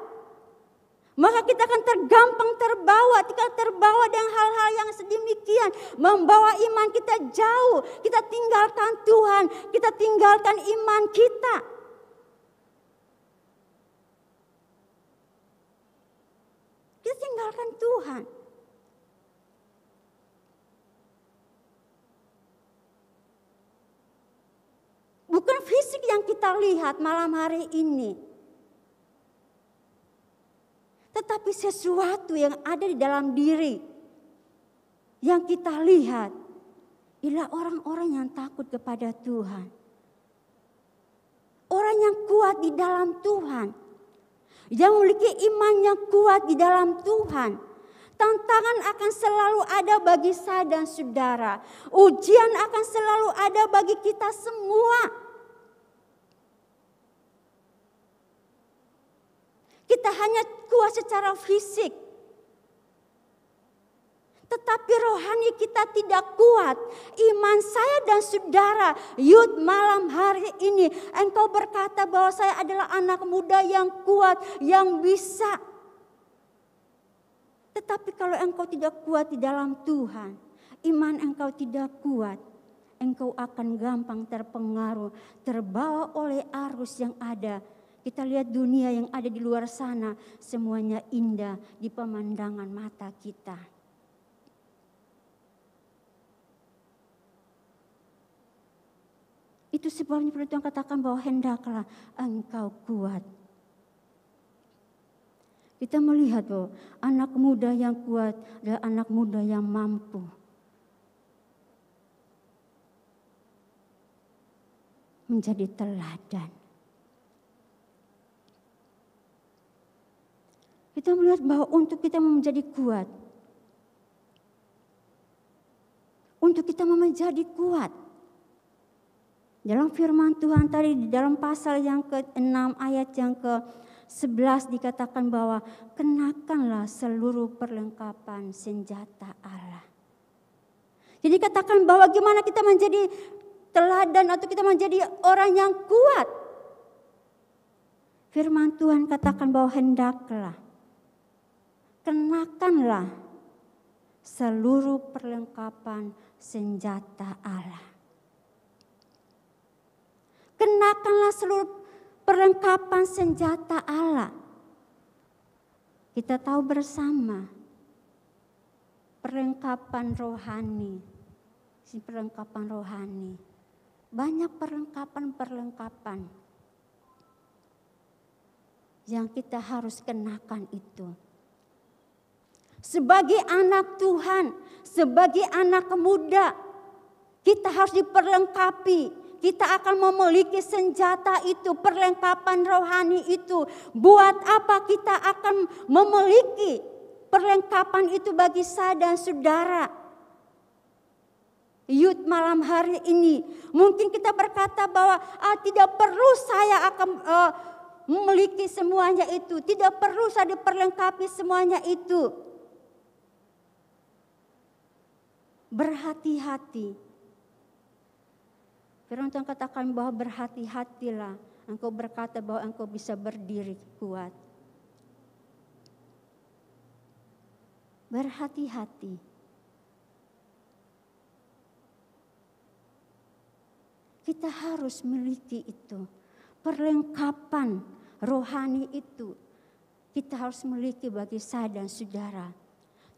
maka kita akan terbawa dengan hal-hal yang sedemikian, membawa iman kita jauh. Kita tinggalkan Tuhan, kita tinggalkan iman kita. Kita tinggalkan Tuhan. Bukan fisik yang kita lihat malam hari ini, tetapi sesuatu yang ada di dalam diri yang kita lihat ialah orang-orang yang takut kepada Tuhan. Orang yang kuat di dalam Tuhan, yang memiliki iman yang kuat di dalam Tuhan. Tantangan akan selalu ada bagi saya dan saudara. Ujian akan selalu ada bagi kita semua. Kita hanya kuat secara fisik, tetapi rohani kita tidak kuat. Iman saya dan saudara, Yud, malam hari ini engkau berkata bahwa saya adalah anak muda yang kuat, yang bisa. Tetapi kalau engkau tidak kuat di dalam Tuhan, iman engkau tidak kuat, engkau akan gampang terpengaruh, terbawa oleh arus yang ada. Kita lihat dunia yang ada di luar sana, semuanya indah di pemandangan mata kita. Itu sebabnya firman Tuhan katakan bahwa hendaklah engkau kuat. Kita melihat bahwa anak muda yang kuat adalah anak muda yang mampu. Menjadi teladan. Kita melihat bahwa untuk kita menjadi kuat, untuk kita menjadi kuat, dalam firman Tuhan tadi di dalam pasal yang ke-6 ayat yang ke-11 dikatakan bahwa kenakanlah seluruh perlengkapan senjata Allah. Jadi katakan bahwa gimana kita menjadi teladan atau kita menjadi orang yang kuat. Firman Tuhan katakan bahwa hendaklah kenakanlah seluruh perlengkapan senjata Allah. Kenakanlah seluruh perlengkapan senjata Allah. Kita tahu bersama perlengkapan rohani. Perlengkapan rohani. Banyak perlengkapan yang kita harus kenakan itu. Sebagai anak Tuhan, sebagai anak muda, kita harus diperlengkapi. Kita akan memiliki senjata itu, perlengkapan rohani itu. Buat apa kita akan memiliki perlengkapan itu bagi saya dan saudara? Yud, malam hari ini, mungkin kita berkata bahwa tidak perlu saya akan memiliki semuanya itu. Tidak perlu saya diperlengkapi semuanya itu. Berhati-hati. Firman Tuhan katakan bahwa berhati-hatilah. Engkau berkata bahwa engkau bisa berdiri kuat. Berhati-hati. Kita harus miliki itu. Perlengkapan rohani itu kita harus miliki bagi saya dan saudara.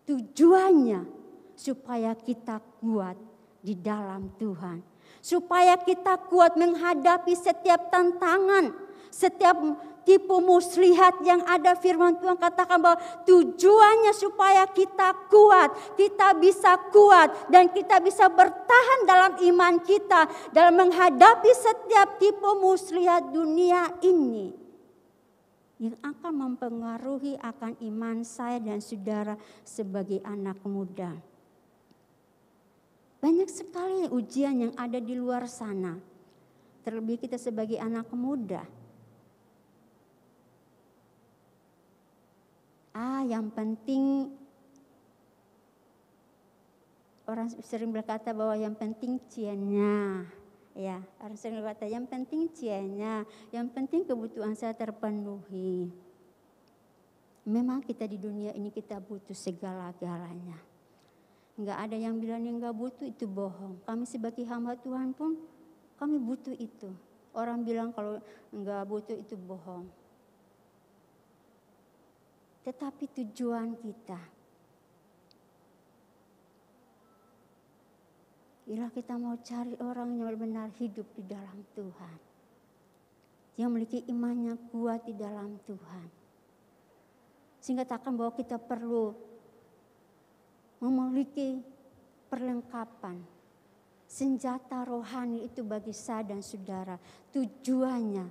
Tujuannya supaya kita kuat di dalam Tuhan. Supaya kita kuat menghadapi setiap tantangan, setiap tipu muslihat yang ada. Firman Tuhan katakan bahwa tujuannya supaya kita kuat, kita bisa kuat dan kita bisa bertahan dalam iman kita dalam menghadapi setiap tipu muslihat dunia ini yang akan mempengaruhi akan iman saya dan saudara sebagai anak muda. Banyak sekali ujian yang ada di luar sana. Terlebih kita sebagai anak muda. Yang penting, orang sering berkata bahwa yang penting ciannya. Ya, orang sering berkata yang penting ciannya, yang penting kebutuhan saya terpenuhi. Memang kita di dunia ini kita butuh segala-galanya. Enggak ada yang bilang yang enggak butuh itu bohong. Kami sebagai hamba Tuhan pun kami butuh itu. Orang bilang kalau enggak butuh itu bohong. Tetapi tujuan kita ialah kita mau cari orang yang benar-benar hidup di dalam Tuhan. Yang memiliki imannya kuat di dalam Tuhan. Sehingga katakan bahwa kita perlu memiliki perlengkapan senjata rohani itu bagi saya dan saudara. Tujuannya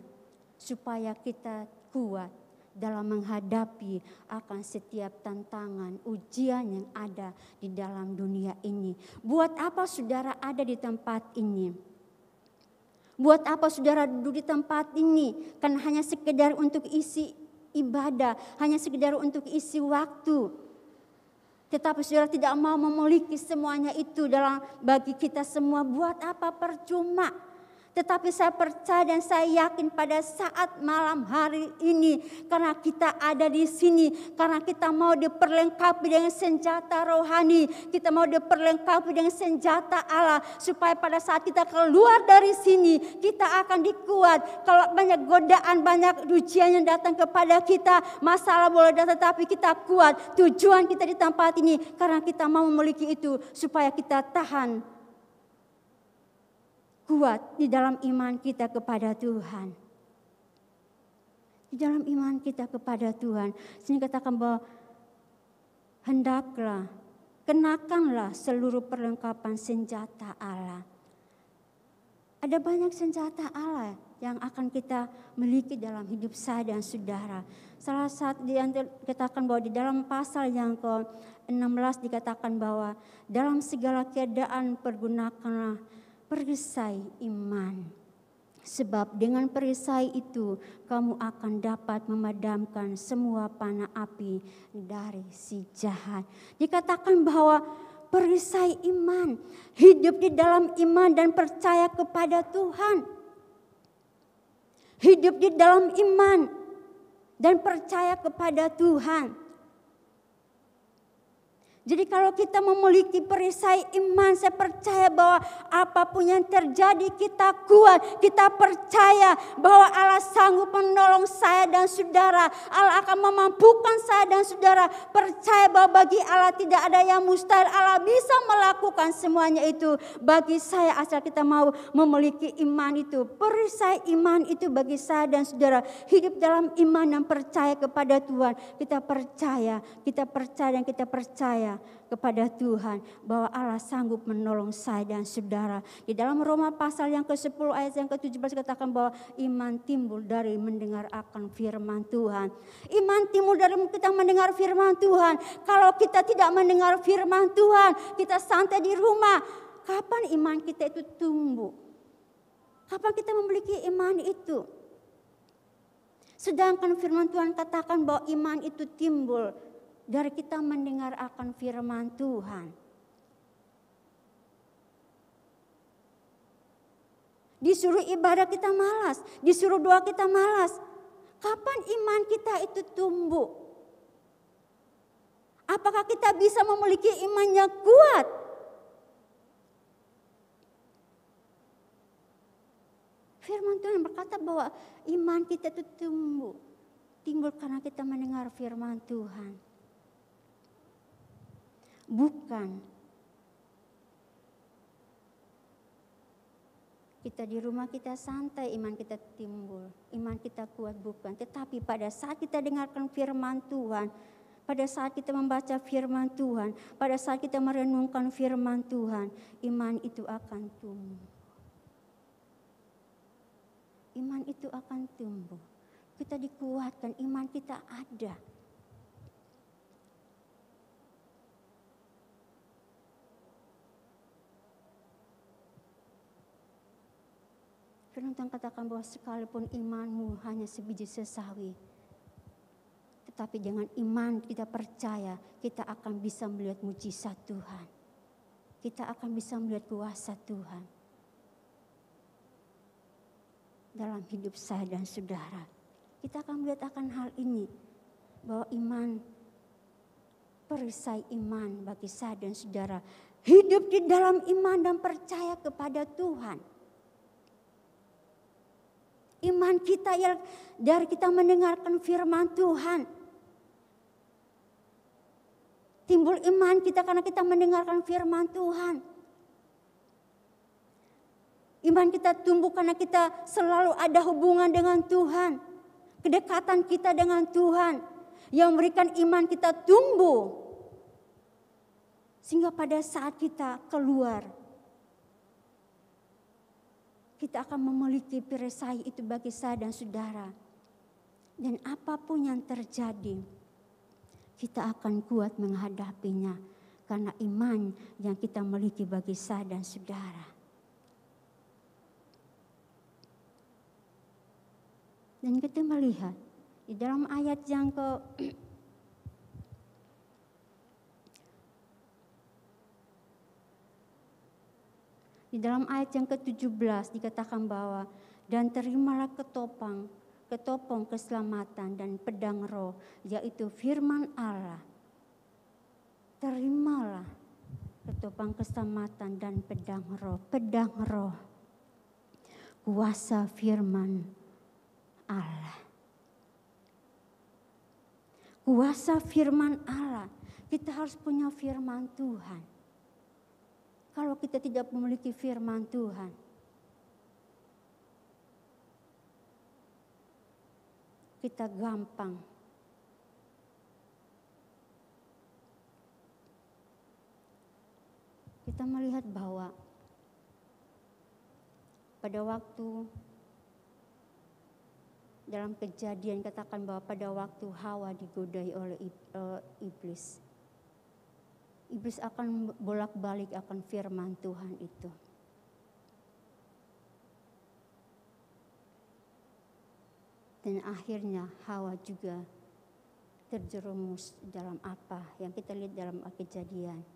supaya kita kuat dalam menghadapi akan setiap tantangan, ujian yang ada di dalam dunia ini. Buat apa saudara ada di tempat ini? Buat apa saudara duduk di tempat ini? Kan hanya sekedar untuk isi ibadah, hanya sekedar untuk isi waktu. Tetapi saudara tidak mau memiliki semuanya itu dalam bagi kita semua. Buat apa? Percuma. Tetapi saya percaya dan saya yakin pada saat malam hari ini, karena kita ada di sini, karena kita mau diperlengkapi dengan senjata rohani, kita mau diperlengkapi dengan senjata Allah, supaya pada saat kita keluar dari sini, kita akan dikuat. Kalau banyak godaan, banyak ujian yang datang kepada kita, masalah boleh datang, tapi kita kuat. Tujuan kita di tempat ini, karena kita mau memiliki itu, supaya kita tahan. Kuat di dalam iman kita kepada Tuhan. Di dalam iman kita kepada Tuhan. Sini katakan bahwa hendaklah, kenakanlah seluruh perlengkapan senjata Allah. Ada banyak senjata Allah yang akan kita miliki dalam hidup saya dan saudara. Salah satu yang dikatakan bahwa di dalam pasal yang ke-16 dikatakan bahwa dalam segala keadaan pergunakanlah perisai iman. Sebab dengan perisai itu kamu akan dapat memadamkan semua panah api dari si jahat. Dikatakan bahwa perisai iman, hidup di dalam iman dan percaya kepada Tuhan. Hidup di dalam iman dan percaya kepada Tuhan. Jadi kalau kita memiliki perisai iman, saya percaya bahwa apapun yang terjadi kita kuat. Kita percaya bahwa Allah sanggup menolong saya dan saudara. Allah akan memampukan saya dan saudara. Percaya bahwa bagi Allah tidak ada yang mustahil. Allah bisa melakukan semuanya itu. Bagi saya asal kita mau memiliki iman itu. Perisai iman itu bagi saya dan saudara. Hidup dalam iman dan percaya kepada Tuhan. Kita percaya dan kita percaya kepada Tuhan bahwa Allah sanggup menolong saya dan saudara. Di dalam Roma pasal yang ke-10 ayat yang ke-17 katakan bahwa iman timbul dari mendengar akan firman Tuhan. Iman timbul dari kita mendengar firman Tuhan. Kalau kita tidak mendengar firman Tuhan, kita santai di rumah, kapan iman kita itu tumbuh? Kapan kita memiliki iman itu? Sedangkan firman Tuhan katakan bahwa iman itu timbul dari kita mendengar akan firman Tuhan. Disuruh ibadah kita malas, disuruh doa kita malas. Kapan iman kita itu tumbuh? Apakah kita bisa memiliki imannya kuat? Firman Tuhan berkata bahwa iman kita itu timbul karena kita mendengar firman Tuhan. Bukan kita di rumah kita santai, iman kita timbul, iman kita kuat, bukan. Tetapi pada saat kita dengarkan firman Tuhan, pada saat kita membaca firman Tuhan, pada saat kita merenungkan firman Tuhan, iman itu akan tumbuh. Iman itu akan tumbuh. Kita dikuatkan, iman kita ada. Firman Tuhan katakan bahwa sekalipun imanmu hanya sebiji sesawi, tetapi dengan iman kita percaya kita akan bisa melihat mujizat Tuhan. Kita akan bisa melihat kuasa Tuhan dalam hidup saya dan saudara. Kita akan melihat akan hal ini, bahwa iman, perisai iman bagi saya dan saudara, hidup di dalam iman dan percaya kepada Tuhan. Iman kita ya dari kita mendengarkan firman Tuhan. Timbul iman kita karena kita mendengarkan firman Tuhan. Iman kita tumbuh karena kita selalu ada hubungan dengan Tuhan. Kedekatan kita dengan Tuhan yang memberikan iman kita tumbuh. Sehingga pada saat kita keluar, kita akan memiliki perisai itu bagi saya dan saudara. Dan apapun yang terjadi, kita akan kuat menghadapinya. Karena iman yang kita miliki bagi saya dan saudara. Dan kita melihat di dalam ayat yang Di dalam ayat yang ke-17 dikatakan bahwa dan terimalah ketopong keselamatan dan pedang roh, yaitu firman Allah. Terimalah ketopong keselamatan dan pedang roh, kuasa firman Allah. Kuasa firman Allah, kita harus punya firman Tuhan. Kalau kita tidak memiliki firman Tuhan, kita gampang kita melihat bahwa pada waktu dalam Kejadian katakan bahwa pada waktu Hawa digodai oleh iblis, iblis akan bolak-balik akan firman Tuhan itu. Dan akhirnya Hawa juga terjerumus dalam apa yang kita lihat dalam Kejadian.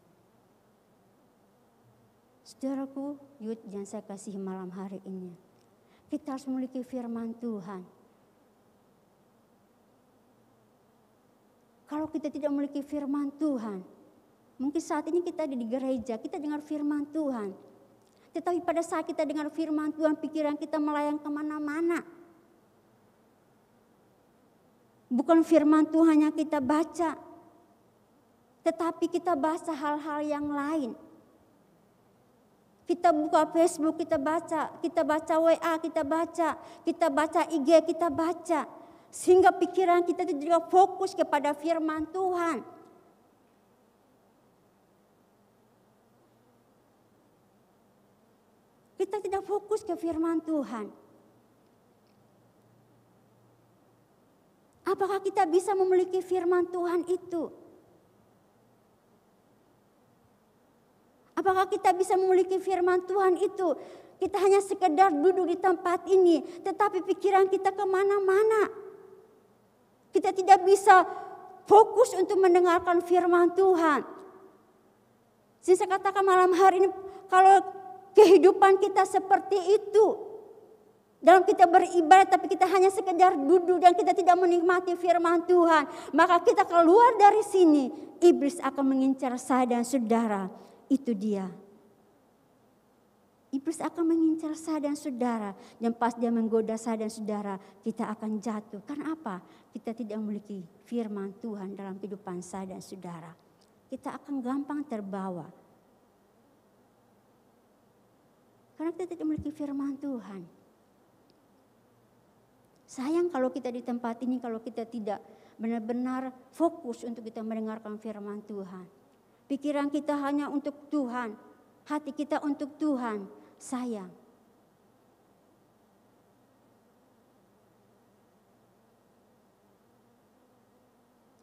Saudaraku, Yud yang saya kasih malam hari ini, kita harus memiliki firman Tuhan. Kalau kita tidak memiliki firman Tuhan, mungkin saat ini kita ada di gereja, kita dengar firman Tuhan. Tetapi pada saat kita dengar firman Tuhan, pikiran kita melayang kemana-mana. Bukan firman Tuhan yang kita baca, tetapi kita baca hal-hal yang lain. Kita buka Facebook, kita baca WA, kita baca IG, kita baca. Sehingga pikiran kita tidak fokus kepada firman Tuhan. Kita tidak fokus ke firman Tuhan. Apakah kita bisa memiliki firman Tuhan itu? Apakah kita bisa memiliki firman Tuhan itu? Kita hanya sekedar duduk di tempat ini, tetapi pikiran kita kemana-mana. Kita tidak bisa fokus untuk mendengarkan firman Tuhan. Saya katakan malam hari ini, kalau kehidupan kita seperti itu, Dalam kita beribadah tapi kita hanya sekedar duduk dan kita tidak menikmati firman Tuhan. Maka kita keluar dari sini, iblis akan mengincar saya dan saudara. Itu dia. Iblis akan mengincar saya dan saudara. Dan pas dia menggoda saya dan saudara, kita akan jatuh. Karena apa? Kita tidak memiliki firman Tuhan dalam kehidupan saya dan saudara. Kita akan gampang terbawa. Karena kita tidak memiliki firman Tuhan. Sayang kalau kita di tempat ini, kalau kita tidak benar-benar fokus untuk kita mendengarkan firman Tuhan. Pikiran kita hanya untuk Tuhan, hati kita untuk Tuhan. Sayang.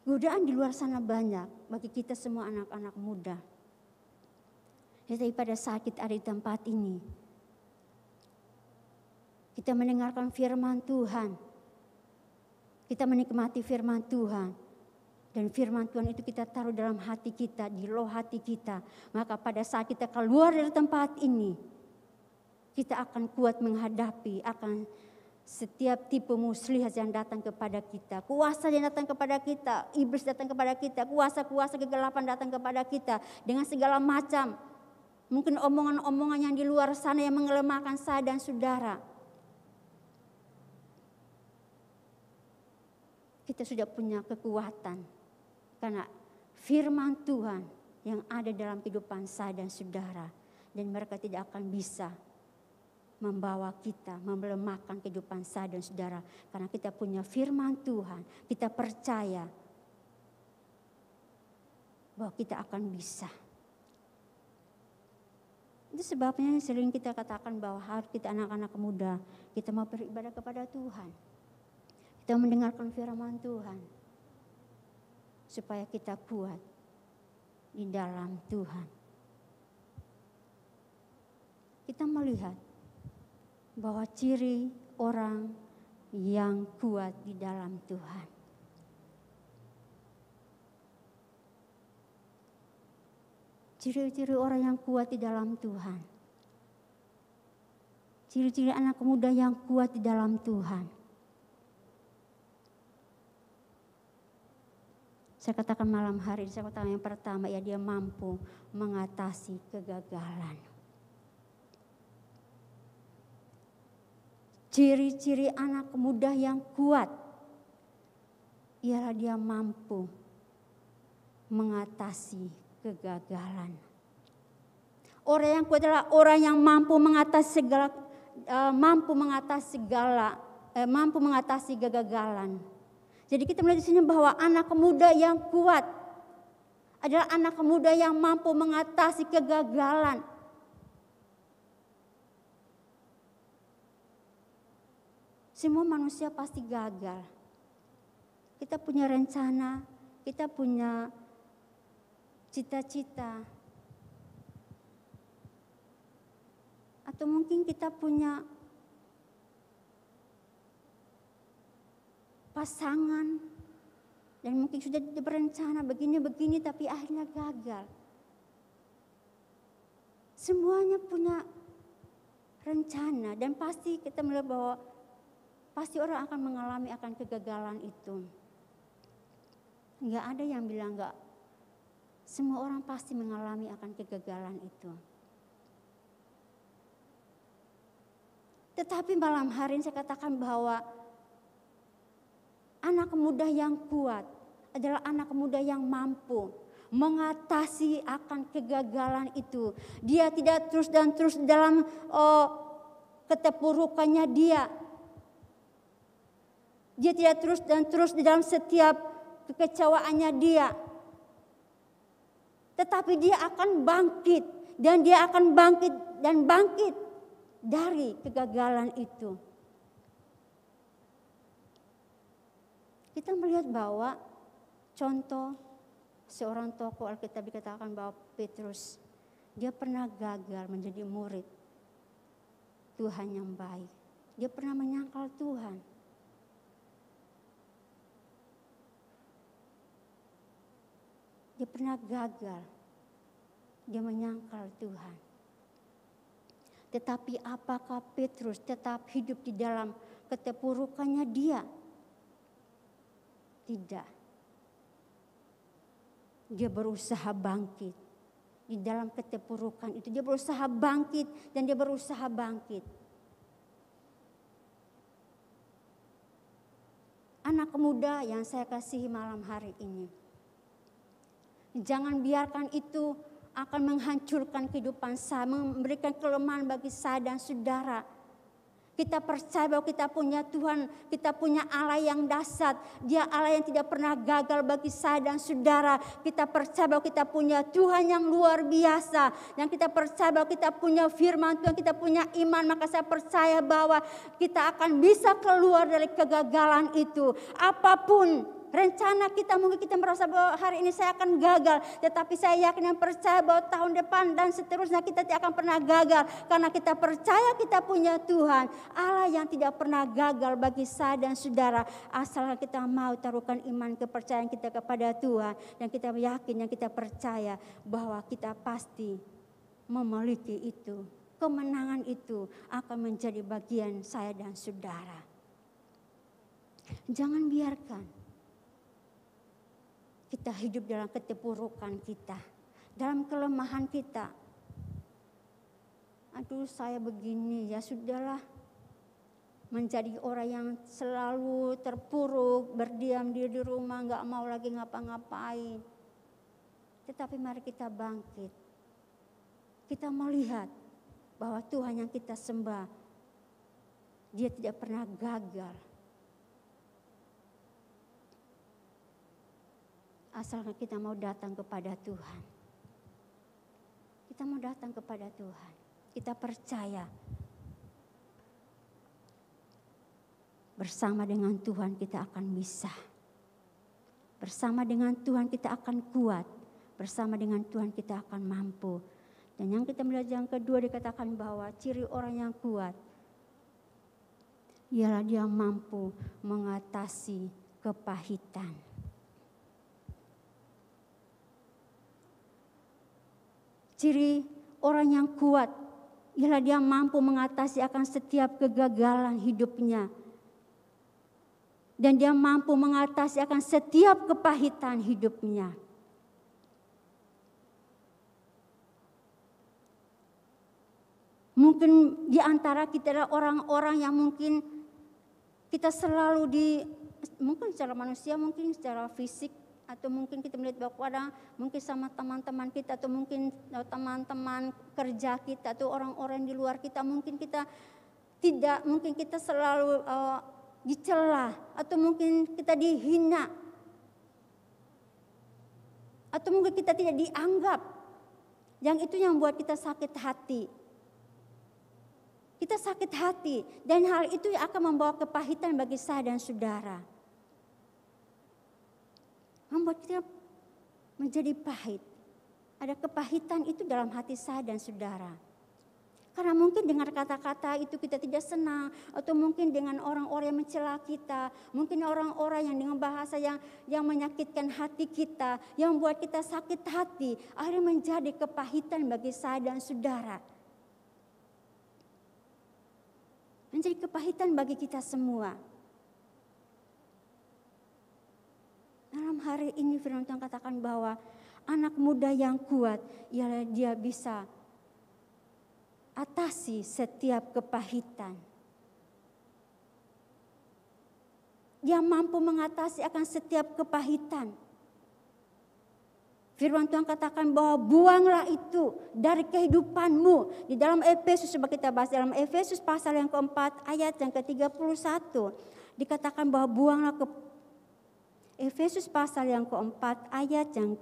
Godaan di luar sana banyak bagi kita semua anak-anak muda. Jadi pada saat kita ada di tempat ini, kita mendengarkan firman Tuhan. Kita menikmati firman Tuhan. Dan firman Tuhan itu kita taruh dalam hati kita, di loh hati kita. Maka pada saat kita keluar dari tempat ini, kita akan kuat menghadapi akan setiap tipe muslihat yang datang kepada kita. Kuasa yang datang kepada kita, iblis datang kepada kita, kuasa-kuasa kegelapan datang kepada kita. Dengan segala macam, mungkin omongan-omongan yang di luar sana yang mengelemahkan saya dan saudara. Kita sudah punya kekuatan karena firman Tuhan yang ada dalam kehidupan saya dan saudara. Dan mereka tidak akan bisa membawa kita, melemahkan kehidupan saya dan saudara. Karena kita punya firman Tuhan, kita percaya bahwa kita akan bisa. Itu sebabnya sering kita katakan bahwa harus kita anak-anak muda, kita mau beribadah kepada Tuhan. Kita mendengarkan firman Tuhan supaya kita kuat di dalam Tuhan. Kita melihat bahwa ciri orang yang kuat di dalam Tuhan. Ciri-ciri orang yang kuat di dalam Tuhan. Ciri-ciri anak muda yang kuat di dalam Tuhan. Saya katakan malam hari ini, saya katakan yang pertama, ya dia mampu mengatasi kegagalan. Ciri-ciri anak muda yang kuat, ialah dia mampu mengatasi kegagalan. Orang yang kuat adalah orang yang mampu mengatasi kegagalan. Jadi kita melihat di sini bahwa anak muda yang kuat adalah anak muda yang mampu mengatasi kegagalan. Semua manusia pasti gagal. Kita punya rencana, kita punya cita-cita. Atau mungkin kita punya pasangan dan mungkin sudah berencana begini-begini tapi akhirnya gagal. Semuanya punya rencana dan pasti kita melihat bahwa pasti orang akan mengalami akan kegagalan itu. Enggak ada yang bilang enggak. Semua orang pasti mengalami akan kegagalan itu. Tetapi malam hari ini saya katakan bahwa anak muda yang kuat adalah anak muda yang mampu mengatasi akan kegagalan itu. Dia tidak terus dan terus dalam keterpurukannya dia. Dia tidak terus dan terus di dalam setiap kekecewaannya dia. Tetapi dia akan bangkit dan dia akan bangkit dari kegagalan itu. Kita melihat bahwa contoh seorang tokoh Alkitab dikatakan bahwa Petrus, dia pernah gagal menjadi murid Tuhan yang baik. Dia pernah menyangkal Tuhan. Dia pernah gagal. Dia menyangkal Tuhan. Tetapi apakah Petrus tetap hidup di dalam keterpurukannya dia? Tidak. Dia berusaha bangkit. Di dalam keterpurukan itu dia berusaha bangkit dan dia berusaha bangkit. Anak muda yang saya kasihi malam hari ini. Jangan biarkan itu akan menghancurkan kehidupan saya, memberikan kelemahan bagi saya dan saudara. Kita percaya bahwa kita punya Tuhan, kita punya Allah yang dahsyat. Dia Allah yang tidak pernah gagal bagi saya dan saudara. Kita percaya bahwa kita punya Tuhan yang luar biasa. Yang kita percaya bahwa kita punya firman Tuhan, kita punya iman. Maka saya percaya bahwa kita akan bisa keluar dari kegagalan itu. Apapun rencana kita, mungkin kita merasa bahwa hari ini saya akan gagal. Tetapi saya yakin dan percaya bahwa tahun depan dan seterusnya kita tidak akan pernah gagal. Karena kita percaya kita punya Tuhan. Allah yang tidak pernah gagal bagi saya dan saudara. Asal kita mau taruhkan iman kepercayaan kita kepada Tuhan. Dan kita yakin dan kita percaya bahwa kita pasti memiliki itu. Kemenangan itu akan menjadi bagian saya dan saudara. Jangan biarkan kita hidup dalam keterpurukan kita, dalam kelemahan kita. Aduh, saya begini, ya sudahlah. Menjadi orang yang selalu terpuruk, berdiam diri di rumah, gak mau lagi ngapa-ngapain. Tetapi mari kita bangkit. Kita melihat bahwa Tuhan yang kita sembah, Dia tidak pernah gagal. Asalkan kita mau datang kepada Tuhan. Kita mau datang kepada Tuhan. Kita percaya bersama dengan Tuhan kita akan bisa. Bersama dengan Tuhan kita akan kuat. Bersama dengan Tuhan kita akan mampu. Dan yang kita melihat yang kedua dikatakan bahwa ciri orang yang kuat ialah dia mampu mengatasi kepahitan. Ciri orang yang kuat ialah dia mampu mengatasi akan setiap kegagalan hidupnya. Dan dia mampu mengatasi akan setiap kepahitan hidupnya. Mungkin di antara kita adalah orang-orang yang mungkin kita selalu mungkin secara manusia, mungkin secara fisik, atau mungkin kita melihat bahwa kadang mungkin sama teman-teman kita atau mungkin teman-teman kerja kita atau orang-orang di luar kita, mungkin kita tidak, mungkin kita selalu dicela atau mungkin kita dihina atau mungkin kita tidak dianggap. Yang itu yang membuat kita sakit hati. Kita sakit hati dan hal itu akan membawa kepahitan bagi saya dan saudara. Membuat kita menjadi pahit. Ada kepahitan itu dalam hati saya dan saudara. Karena mungkin dengar kata-kata itu kita tidak senang. Atau mungkin dengan orang-orang yang mencela kita. Mungkin orang-orang yang dengan bahasa yang menyakitkan hati kita. Yang membuat kita sakit hati. Akhirnya menjadi kepahitan bagi saya dan saudara. Menjadi kepahitan bagi kita semua. Dalam hari ini firman Tuhan katakan bahwa anak muda yang kuat ialah dia bisa atasi setiap kepahitan. Dia mampu mengatasi akan setiap kepahitan. Firman Tuhan katakan bahwa buanglah itu dari kehidupanmu. Di dalam Efesus, coba kita bahas dalam Efesus pasal yang keempat ayat yang ke-31. Dikatakan bahwa buanglah Efesus pasal yang keempat ayat yang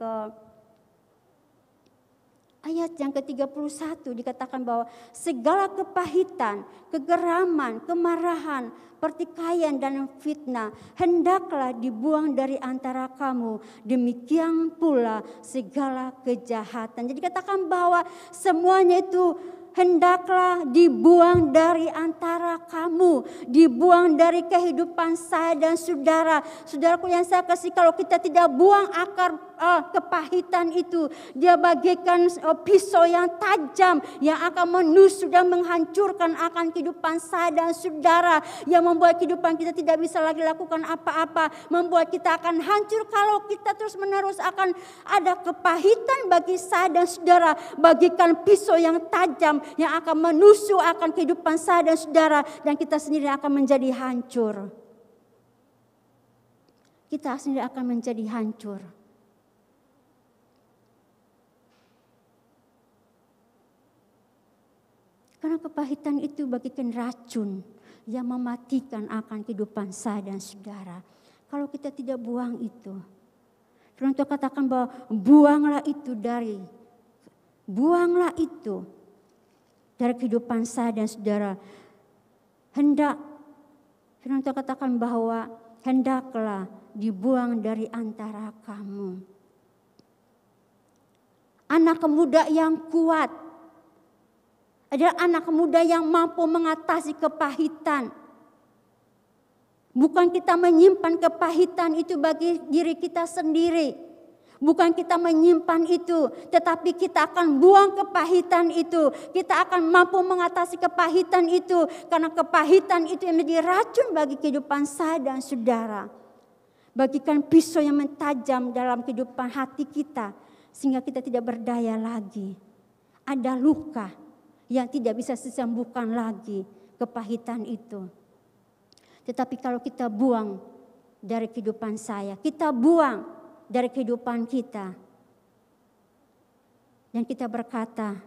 ke-31 dikatakan bahwa segala kepahitan, kegeraman, kemarahan, pertikaian dan fitnah hendaklah dibuang dari antara kamu. Demikian pula segala kejahatan. Jadi katakan bahwa semuanya itu hendaklah dibuang dari antara kamu, dibuang dari kehidupan saya dan saudara. Saudaraku yang saya kasih, kalau kita tidak buang akar kepahitan itu, dia bagaikan pisau yang tajam yang akan menusuk dan menghancurkan akan kehidupan saya dan saudara, yang membuat kehidupan kita tidak bisa lagi lakukan apa-apa, membuat kita akan hancur kalau kita terus menerus akan ada kepahitan bagi saya dan saudara, bagaikan pisau yang tajam yang akan menusuk akan kehidupan saya dan saudara, dan kita sendiri akan menjadi hancur. Kita sendiri akan menjadi hancur. Karena kepahitan itu bagaikan racun yang mematikan akan kehidupan saya dan saudara. Kalau kita tidak buang itu, Firman Tuhan katakan bahwa buanglah itu dari kehidupan saya dan saudara. Firman Tuhan katakan bahwa hendaklah dibuang dari antara kamu. Anak muda yang kuat adalah anak muda yang mampu mengatasi kepahitan. Bukan kita menyimpan kepahitan itu bagi diri kita sendiri. Bukan kita menyimpan itu, tetapi kita akan buang kepahitan itu. Kita akan mampu mengatasi kepahitan itu. Karena kepahitan itu yang menjadi racun bagi kehidupan saya dan saudara. Bagikan pisau yang mentajam dalam kehidupan hati kita, sehingga kita tidak berdaya lagi. Ada luka yang tidak bisa disembuhkan lagi, kepahitan itu. Tetapi kalau kita buang dari kehidupan saya, kita buang dari kehidupan kita, dan kita berkata,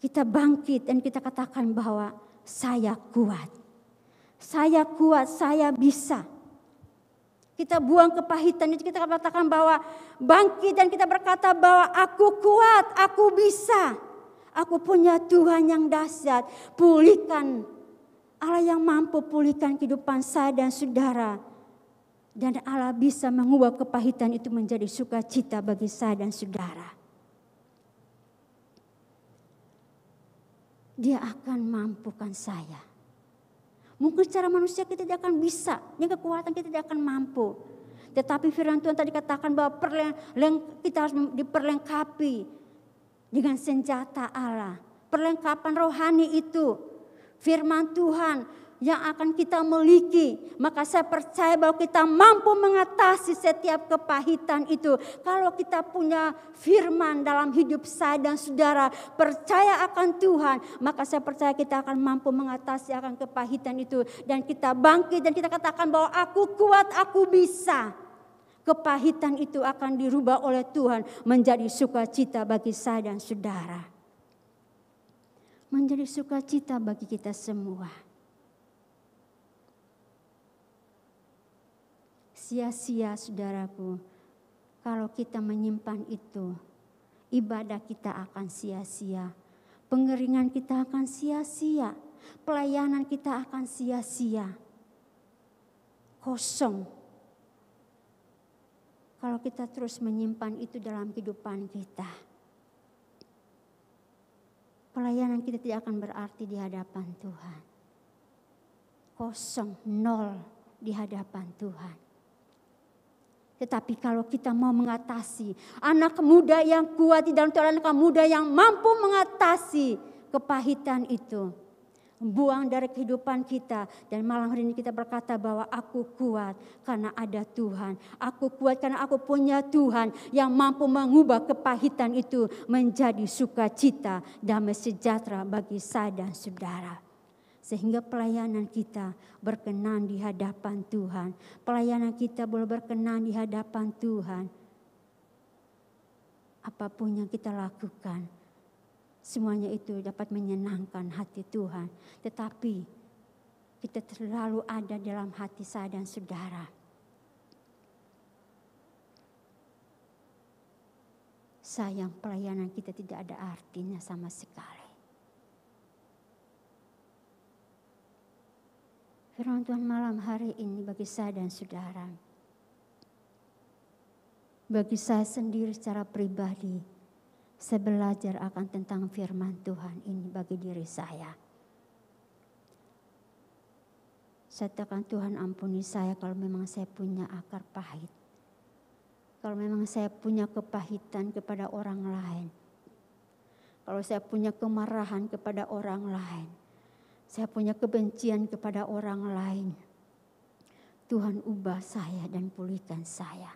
kita bangkit dan kita katakan bahwa saya kuat, saya bisa. Kita buang kepahitan itu, kita katakan bahwa bangkit dan kita berkata bahwa aku kuat, aku bisa. Aku punya Tuhan yang dahsyat. Pulihkan, Allah yang mampu pulihkan kehidupan saya dan saudara. Dan Allah bisa mengubah kepahitan itu menjadi sukacita bagi saya dan saudara. Dia akan mampukan saya. Mungkin secara manusia kita tidak akan bisa, yang kekuatan kita tidak akan mampu. Tetapi firman Tuhan tadi katakan bahwa kita harus diperlengkapi dengan senjata Allah. Perlengkapan rohani itu, firman Tuhan yang akan kita miliki. Maka saya percaya bahwa kita mampu mengatasi setiap kepahitan itu. Kalau kita punya firman dalam hidup saya dan saudara, percaya akan Tuhan, maka saya percaya kita akan mampu mengatasi akan kepahitan itu. Dan kita bangkit dan kita katakan bahwa aku kuat, aku bisa. Kepahitan itu akan dirubah oleh Tuhan menjadi sukacita bagi saya dan saudara. Menjadi sukacita bagi kita semua. Sia-sia saudaraku, kalau kita menyimpan itu, ibadah kita akan sia-sia, pengeringan kita akan sia-sia, pelayanan kita akan sia-sia, kosong. Kalau kita terus menyimpan itu dalam kehidupan kita, pelayanan kita tidak akan berarti di hadapan Tuhan. Kosong, nol di hadapan Tuhan. Tetapi kalau kita mau mengatasi, anak muda yang kuat di dalam Tuhan, anak muda yang mampu mengatasi kepahitan itu, buang dari kehidupan kita. Dan malam hari ini kita berkata bahwa aku kuat karena ada Tuhan. Aku kuat karena aku punya Tuhan yang mampu mengubah kepahitan itu menjadi sukacita, damai sejahtera bagi saya dan saudara. Sehingga pelayanan kita berkenan di hadapan Tuhan. Pelayanan kita boleh berkenan di hadapan Tuhan. Apapun yang kita lakukan, semuanya itu dapat menyenangkan hati Tuhan. Tetapi kita terlalu ada dalam hati saya dan saudara. Sayang, pelayanan kita tidak ada artinya sama sekali. Firman Tuhan malam hari ini bagi saya dan saudara, bagi saya sendiri secara pribadi, saya belajar akan tentang firman Tuhan ini bagi diri saya. Saya katakan, Tuhan ampuni saya kalau memang saya punya akar pahit. Kalau memang saya punya kepahitan kepada orang lain. Kalau saya punya kemarahan kepada orang lain. Saya punya kebencian kepada orang lain. Tuhan ubah saya dan pulihkan saya.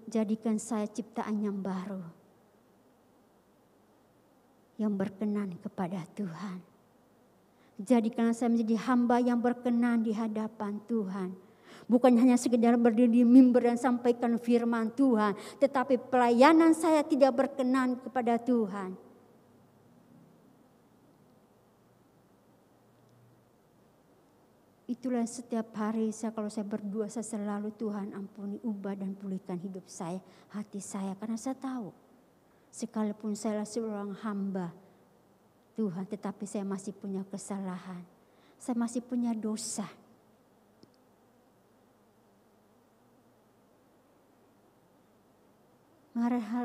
Jadikan saya ciptaan yang baru. Yang berkenan kepada Tuhan. Jadikan saya menjadi hamba yang berkenan di hadapan Tuhan. Bukan hanya sekedar berdiri di mimbar dan sampaikan firman Tuhan. Tetapi pelayanan saya tidak berkenan kepada Tuhan. Itulah setiap hari kalau saya berdoa, saya selalu, Tuhan ampuni, ubah dan pulihkan hidup saya, hati saya. Karena saya tahu sekalipun saya seorang hamba Tuhan, tetapi saya masih punya kesalahan. Saya masih punya dosa.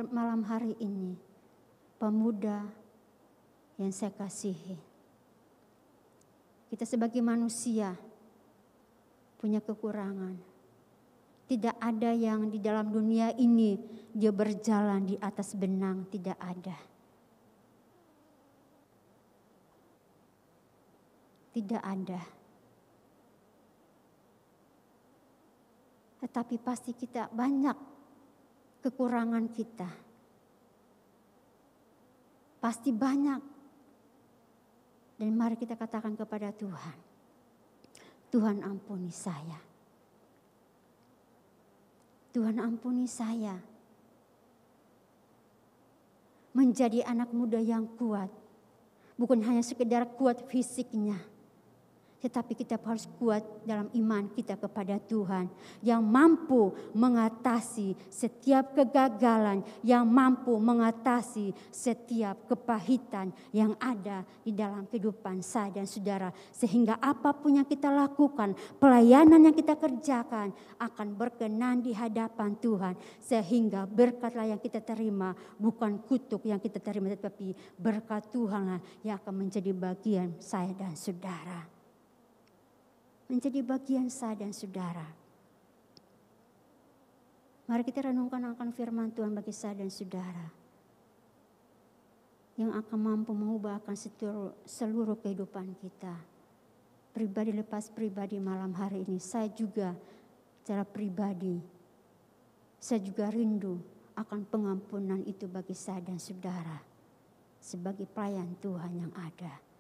Malam hari ini, pemuda yang saya kasihi, kita sebagai manusia punya kekurangan. Tidak ada yang di dalam dunia ini dia berjalan di atas benang, tidak ada. Tidak ada. Tetapi pasti kita banyak kekurangan kita. Pasti banyak. Dan mari kita katakan kepada Tuhan. Tuhan ampuni saya. Tuhan ampuni saya. Menjadi anak muda yang kuat. Bukan hanya sekedar kuat fisiknya. Tetapi kita harus kuat dalam iman kita kepada Tuhan. Yang mampu mengatasi setiap kegagalan. Yang mampu mengatasi setiap kepahitan yang ada di dalam kehidupan saya dan saudara. Sehingga apapun yang kita lakukan, pelayanan yang kita kerjakan akan berkenan di hadapan Tuhan. Sehingga berkatlah yang kita terima, bukan kutuk yang kita terima, tetapi berkat Tuhanlah yang akan menjadi bagian saya dan saudara. Menjadi bagian saya dan saudara. Mari kita renungkan akan firman Tuhan bagi saya dan saudara. Yang akan mampu mengubahkan seluruh kehidupan kita. Pribadi lepas pribadi malam hari ini. Saya juga secara pribadi. Saya juga rindu akan pengampunan itu bagi saya dan saudara. Sebagai pelayan Tuhan yang ada.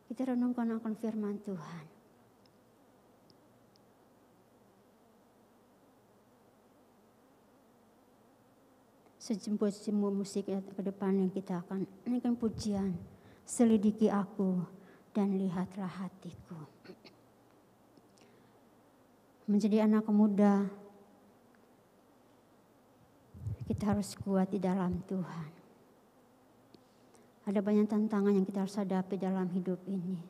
Kita renungkan akan firman Tuhan. Sejumlah musik ke depan yang kita akan nyanyikan pujian. Selidiki aku dan lihatlah hatiku. Menjadi anak muda, kita harus kuat di dalam Tuhan. Ada banyak tantangan yang kita harus hadapi dalam hidup ini.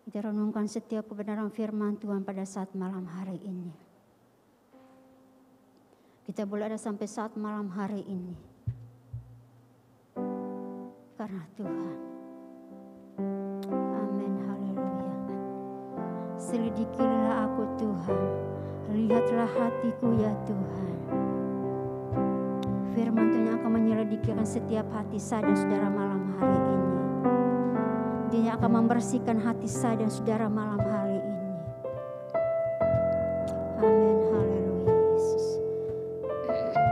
Kita renungkan setiap kebenaran firman Tuhan pada saat malam hari ini. Kita boleh ada sampai saat malam hari ini. Karena Tuhan. Amin, haleluya. Selidikilah aku Tuhan. Lihatlah hatiku ya Tuhan. Firman Tuhan yang akan menyelidikikan setiap hati saya dan saudara malam hari ini. Dia akan membersihkan hati saya dan saudara malam hari ini. Amin, haleluya Yesus. Haleluya.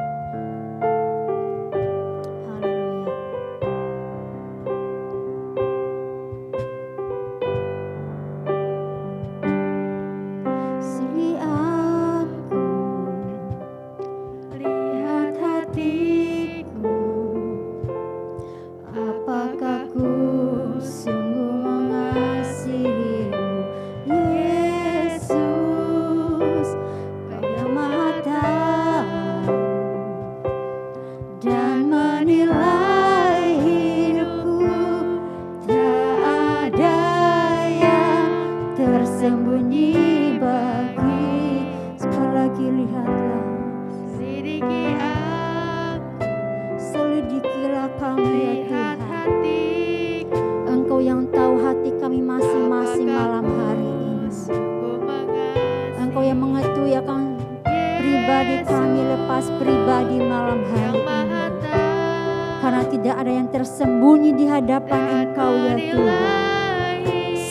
tersembunyi bagi. Sekali lagi lihatlah, selidikilah kami ya Tuhan. Engkau yang tahu hati kami masing-masing malam hari ini. Engkau yang mengetahui akan pribadi kami lepas pribadi malam hari ini. Karena tidak ada yang tersembunyi di hadapan Engkau ya Tuhan.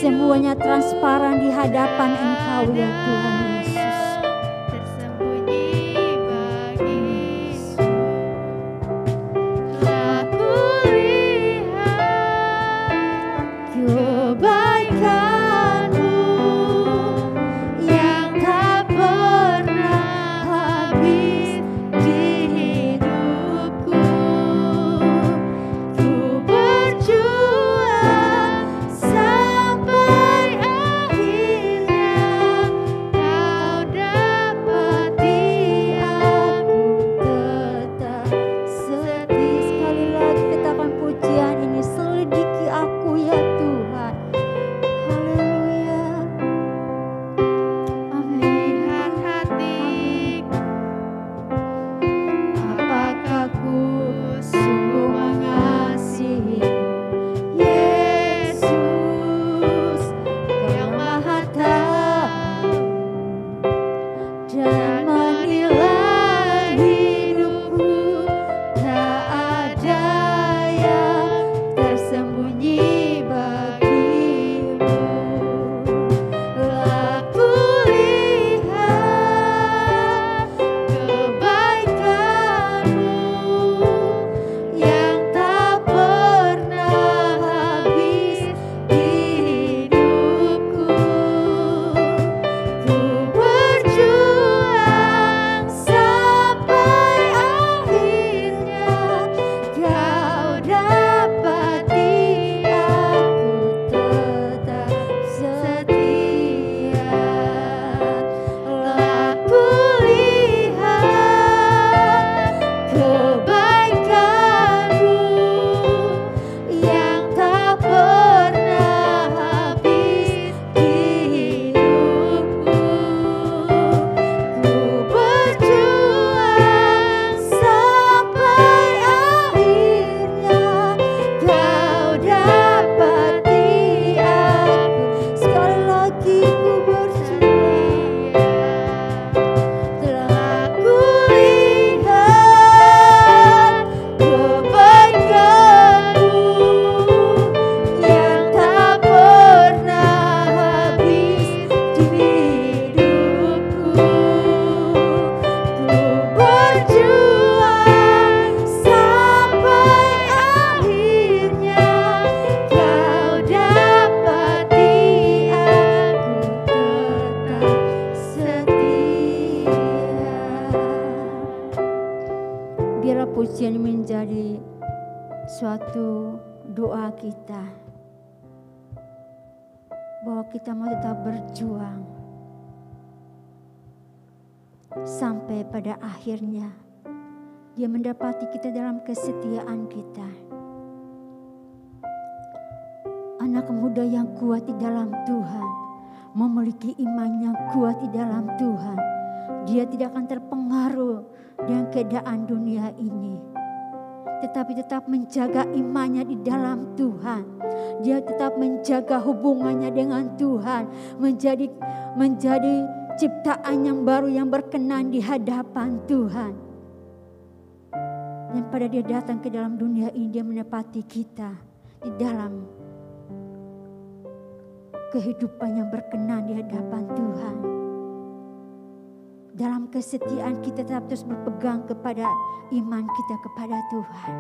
Semuanya transparan di hadapan Engkau ya Tuhan Yesus. pujian menjadi suatu doa kita, bahwa kita mau tetap berjuang sampai pada akhirnya Dia mendapati kita dalam kesetiaan kita. Anak muda yang kuat di dalam Tuhan, memiliki iman yang kuat di dalam Tuhan. Dia tidak akan terpengaruh dengan keadaan dunia ini, tetapi tetap menjaga imannya di dalam Tuhan. Dia tetap menjaga hubungannya dengan Tuhan, menjadi ciptaan yang baru yang berkenan di hadapan Tuhan. Dan pada Dia datang ke dalam dunia ini, Dia menepati kita di dalam kehidupan yang berkenan di hadapan Tuhan. Dalam kesetiaan kita tetap terus berpegang kepada iman kita kepada Tuhan.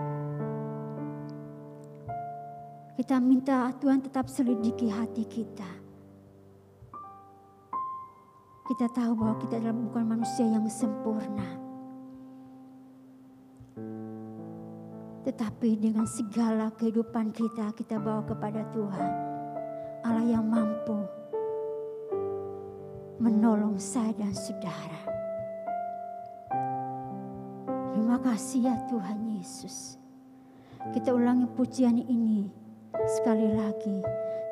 Kita minta Tuhan tetap selidiki hati kita. Kita tahu bahwa kita adalah bukan manusia yang sempurna. Tetapi dengan segala kehidupan kita, kita bawa kepada Tuhan. Allah yang mampu menolong saya dan saudara. Terima kasih ya Tuhan Yesus. Kita ulangi pujian ini sekali lagi.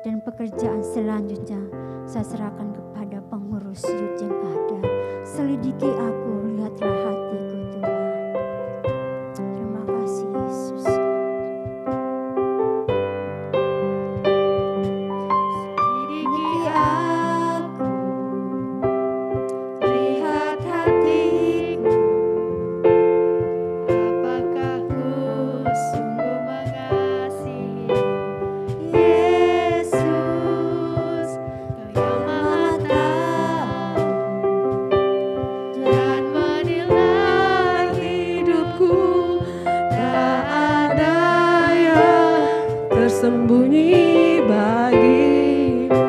Dan pekerjaan selanjutnya saya serahkan kepada pengurus youth yang ada. Selidiki aku, lihatlah hatiku Tuhan. Terima kasih Yesus. Selidiki aku, lihat hatiku. Apakah ku sungguh mengasihi Yesus, Kau yang Maha Tahu dan menilai hidupku, tak ada yang tersembunyi bagimu.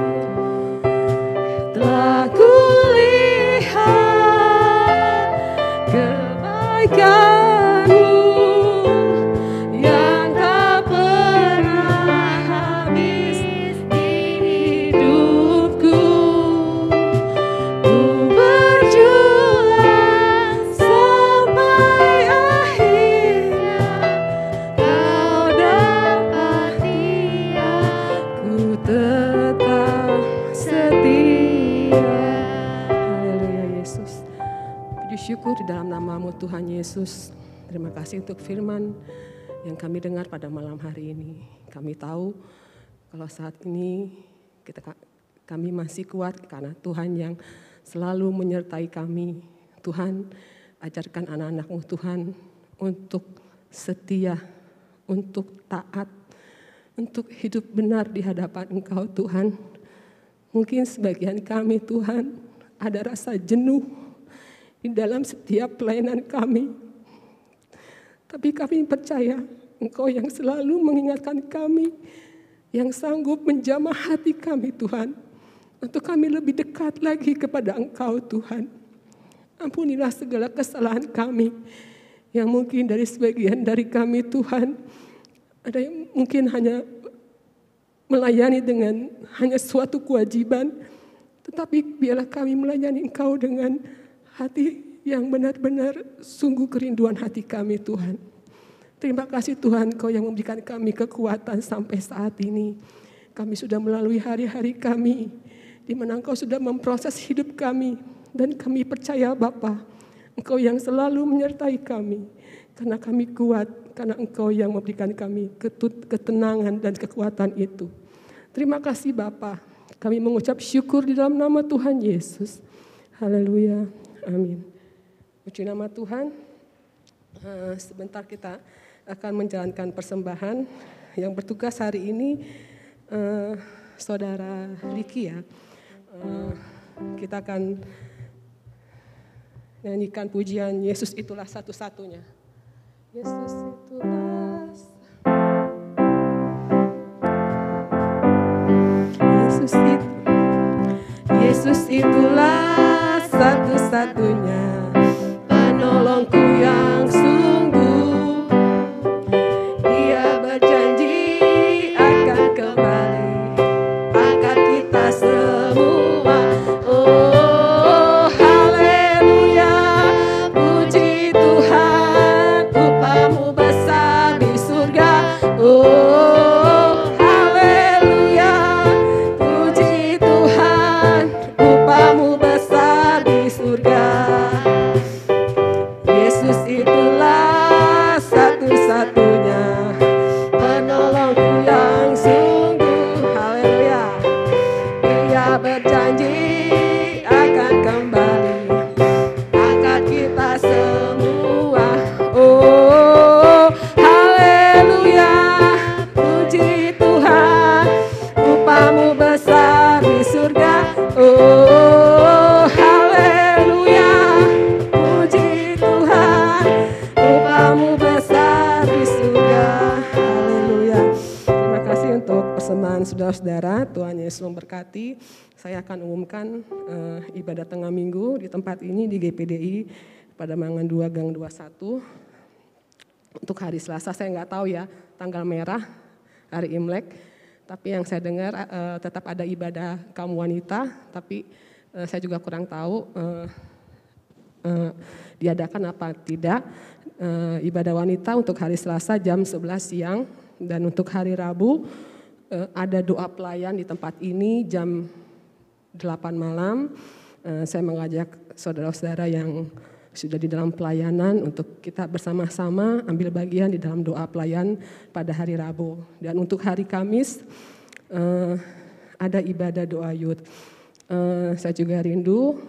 Telah kulihat kebaikan-Mu yang tak pernah habis di hidupku. Ku berjuang sampai akhirnya Kau dapati aku tetap setia. Haleluya Yesus. Puji syukur di dalam nama-Mu Tuhan Yesus. Terima kasih untuk firman yang kami dengar pada malam hari ini. Kami tahu kalau saat ini kami masih kuat karena Tuhan yang selalu menyertai kami. Tuhan, ajarkan anak-anak-Mu Tuhan untuk setia, untuk taat, untuk hidup benar di hadapan Engkau Tuhan. Mungkin sebagian kami Tuhan ada rasa jenuh di dalam setiap pelayanan kami. Tapi kami percaya Engkau yang selalu mengingatkan kami, yang sanggup menjamah hati kami Tuhan, untuk kami lebih dekat lagi kepada Engkau Tuhan. Ampunilah segala kesalahan kami, yang mungkin dari sebagian dari kami Tuhan, ada yang mungkin hanya melayani dengan hanya suatu kewajiban, tetapi biarlah kami melayani Engkau dengan hati yang benar-benar sungguh kerinduan hati kami Tuhan. Terima kasih Tuhan, Kau yang memberikan kami kekuatan sampai saat ini. Kami sudah melalui hari-hari kami, di mana Engkau sudah memproses hidup kami. Dan kami percaya Bapa, Engkau yang selalu menyertai kami. Karena kami kuat, karena Engkau yang memberikan kami ketenangan dan kekuatan itu. Terima kasih Bapa, kami mengucap syukur di dalam nama Tuhan Yesus. Haleluya, amin. Puji nama Tuhan. Sebentar kita akan menjalankan persembahan. Yang bertugas hari ini Saudara Riki ya. Kita akan nyanyikan pujian Yesus itulah satu-satunya. Yesus itulah, Yesus itulah satu-satunya penolongku yang sungguh. Dia berjanji akan kembali angkat kita semua. Oh haleluya, puji Tuhan, upah-Mu besar di surga. Oh haleluya, puji Tuhan, upah-Mu besar di surga. Yesus itulah satu-satunya penolongku yang sungguh. Haleluya. Dia berjanji akan kembali angkat kita semua. Oh haleluya, puji Tuhan, upah-Mu besar di surga. Oh haleluya, puji Tuhan, upah-Mu besar di surga. Haleluya. Terima kasih untuk persembahan saudara-saudara. Tuhan Yesus memberkati. Saya akan umumkan ibadah tengah minggu di tempat ini di GPDI pada Mangan 2 Gang 21. Untuk hari Selasa saya nggak tahu ya tanggal merah hari Imlek. Tapi yang saya dengar tetap ada ibadah kaum wanita. Tapi saya juga kurang tahu diadakan apa tidak. Ibadah wanita untuk hari Selasa jam 11 siang. Dan untuk hari Rabu ada doa pelayan di tempat ini jam 8 malam. Saya mengajak saudara-saudara yang sudah di dalam pelayanan untuk kita bersama-sama ambil bagian di dalam doa pelayan pada hari Rabu. Dan untuk hari Kamis ada ibadah doa youth. Saya juga rindu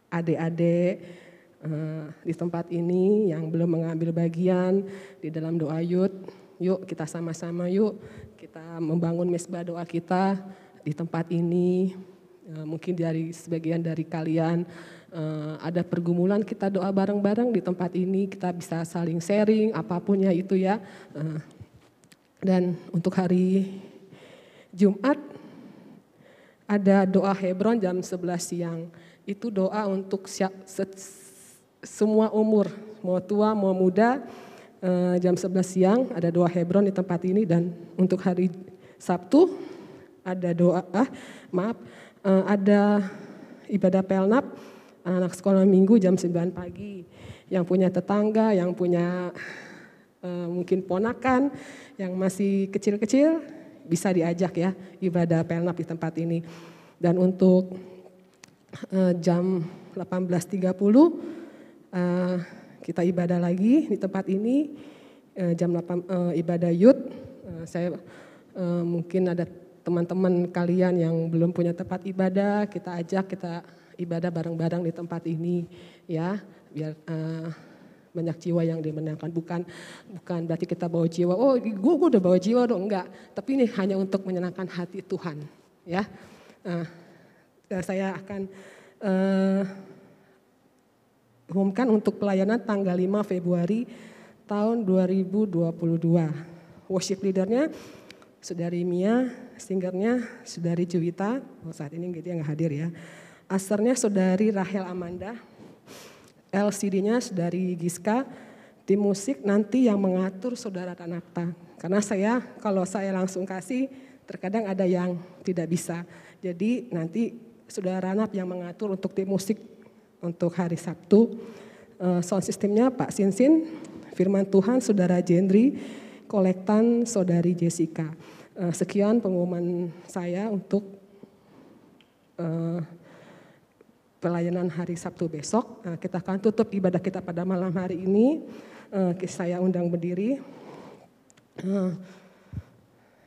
adik-adik di tempat ini yang belum mengambil bagian di dalam doa youth. Yuk kita sama-sama yuk kita membangun mesbah doa kita di tempat ini. Mungkin dari sebagian dari kalian ada pergumulan, kita doa bareng-bareng di tempat ini, kita bisa saling sharing apapun ya itu ya. Dan untuk hari Jumat ada doa Hebron jam 11 siang. Itu doa untuk semua umur, mau tua mau muda, jam 11 siang ada doa Hebron di tempat ini. Dan untuk hari Sabtu ada ada ibadah pelnap anak sekolah minggu jam 9 pagi. Yang punya tetangga, yang punya mungkin ponakan yang masih kecil-kecil bisa diajak ya ibadah pelnap di tempat ini. Dan untuk jam 18.30 kita ibadah lagi di tempat ini, jam 8 ibadah youth. Saya mungkin ada teman-teman kalian yang belum punya tempat ibadah, kita ajak kita ibadah bareng-bareng di tempat ini ya, biar banyak jiwa yang dimenangkan. Bukan berarti kita bawa jiwa, oh gue udah bawa jiwa dong, enggak. Tapi ini hanya untuk menyenangkan hati Tuhan ya. Saya akan umumkan untuk pelayanan tanggal 5 Februari tahun 2022. Worship leadernya Saudari Mia, singernya Saudari Juwita, saat ini dia nggak hadir ya. Asernya Saudari Rahel Amanda, LCD-nya Saudari Giska, tim musik nanti yang mengatur Saudara Ranapta. Karena kalau saya langsung kasih, terkadang ada yang tidak bisa. Jadi nanti Saudara Ranap yang mengatur untuk tim musik untuk hari Sabtu. Sound systemnya Pak Sinsin, firman Tuhan Saudara Jendri, kolektan Saudari Jessica. Sekian pengumuman saya untuk pelayanan hari Sabtu besok. Kita akan tutup ibadah kita pada malam hari ini. Saya undang berdiri.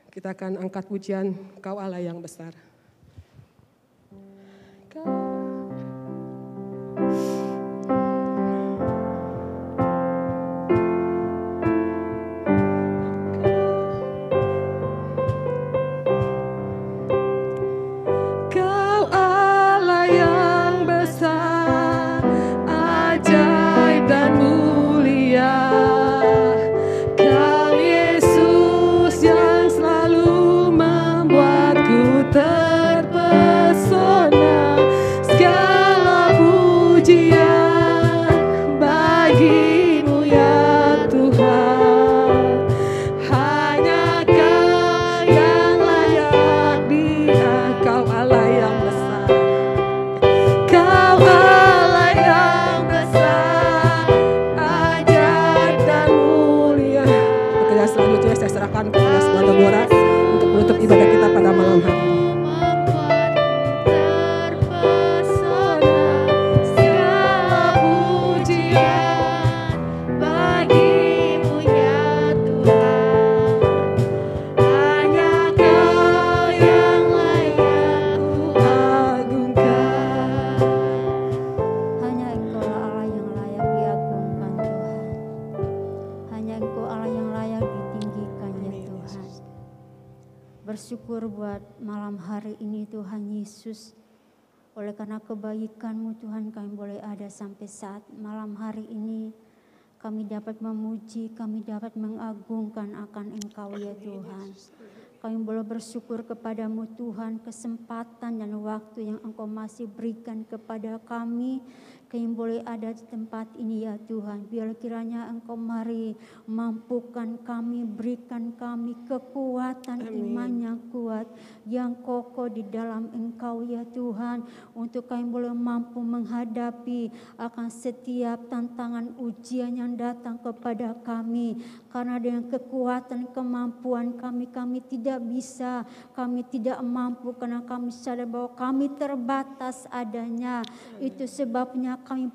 Kita akan angkat pujian Kau Allah yang besar. Bersyukur buat malam hari ini Tuhan Yesus. Oleh karena kebaikan-Mu Tuhan kami boleh ada sampai saat malam hari ini. Kami dapat memuji, kami dapat mengagungkan akan Engkau ya Tuhan. Kami boleh bersyukur kepada-Mu Tuhan kesempatan dan waktu yang Engkau masih berikan kepada kami kami boleh ada di tempat ini ya Tuhan. Biar kiranya Engkau mari mampukan kami, berikan kami kekuatan iman yang kuat, yang kokoh di dalam Engkau ya Tuhan. Untuk kami boleh mampu menghadapi akan setiap tantangan ujian yang datang kepada kami. Karena dengan kekuatan kemampuan kami tidak bisa, kami tidak mampu karena kami sadar bahwa kami terbatas adanya. Itu sebabnya kami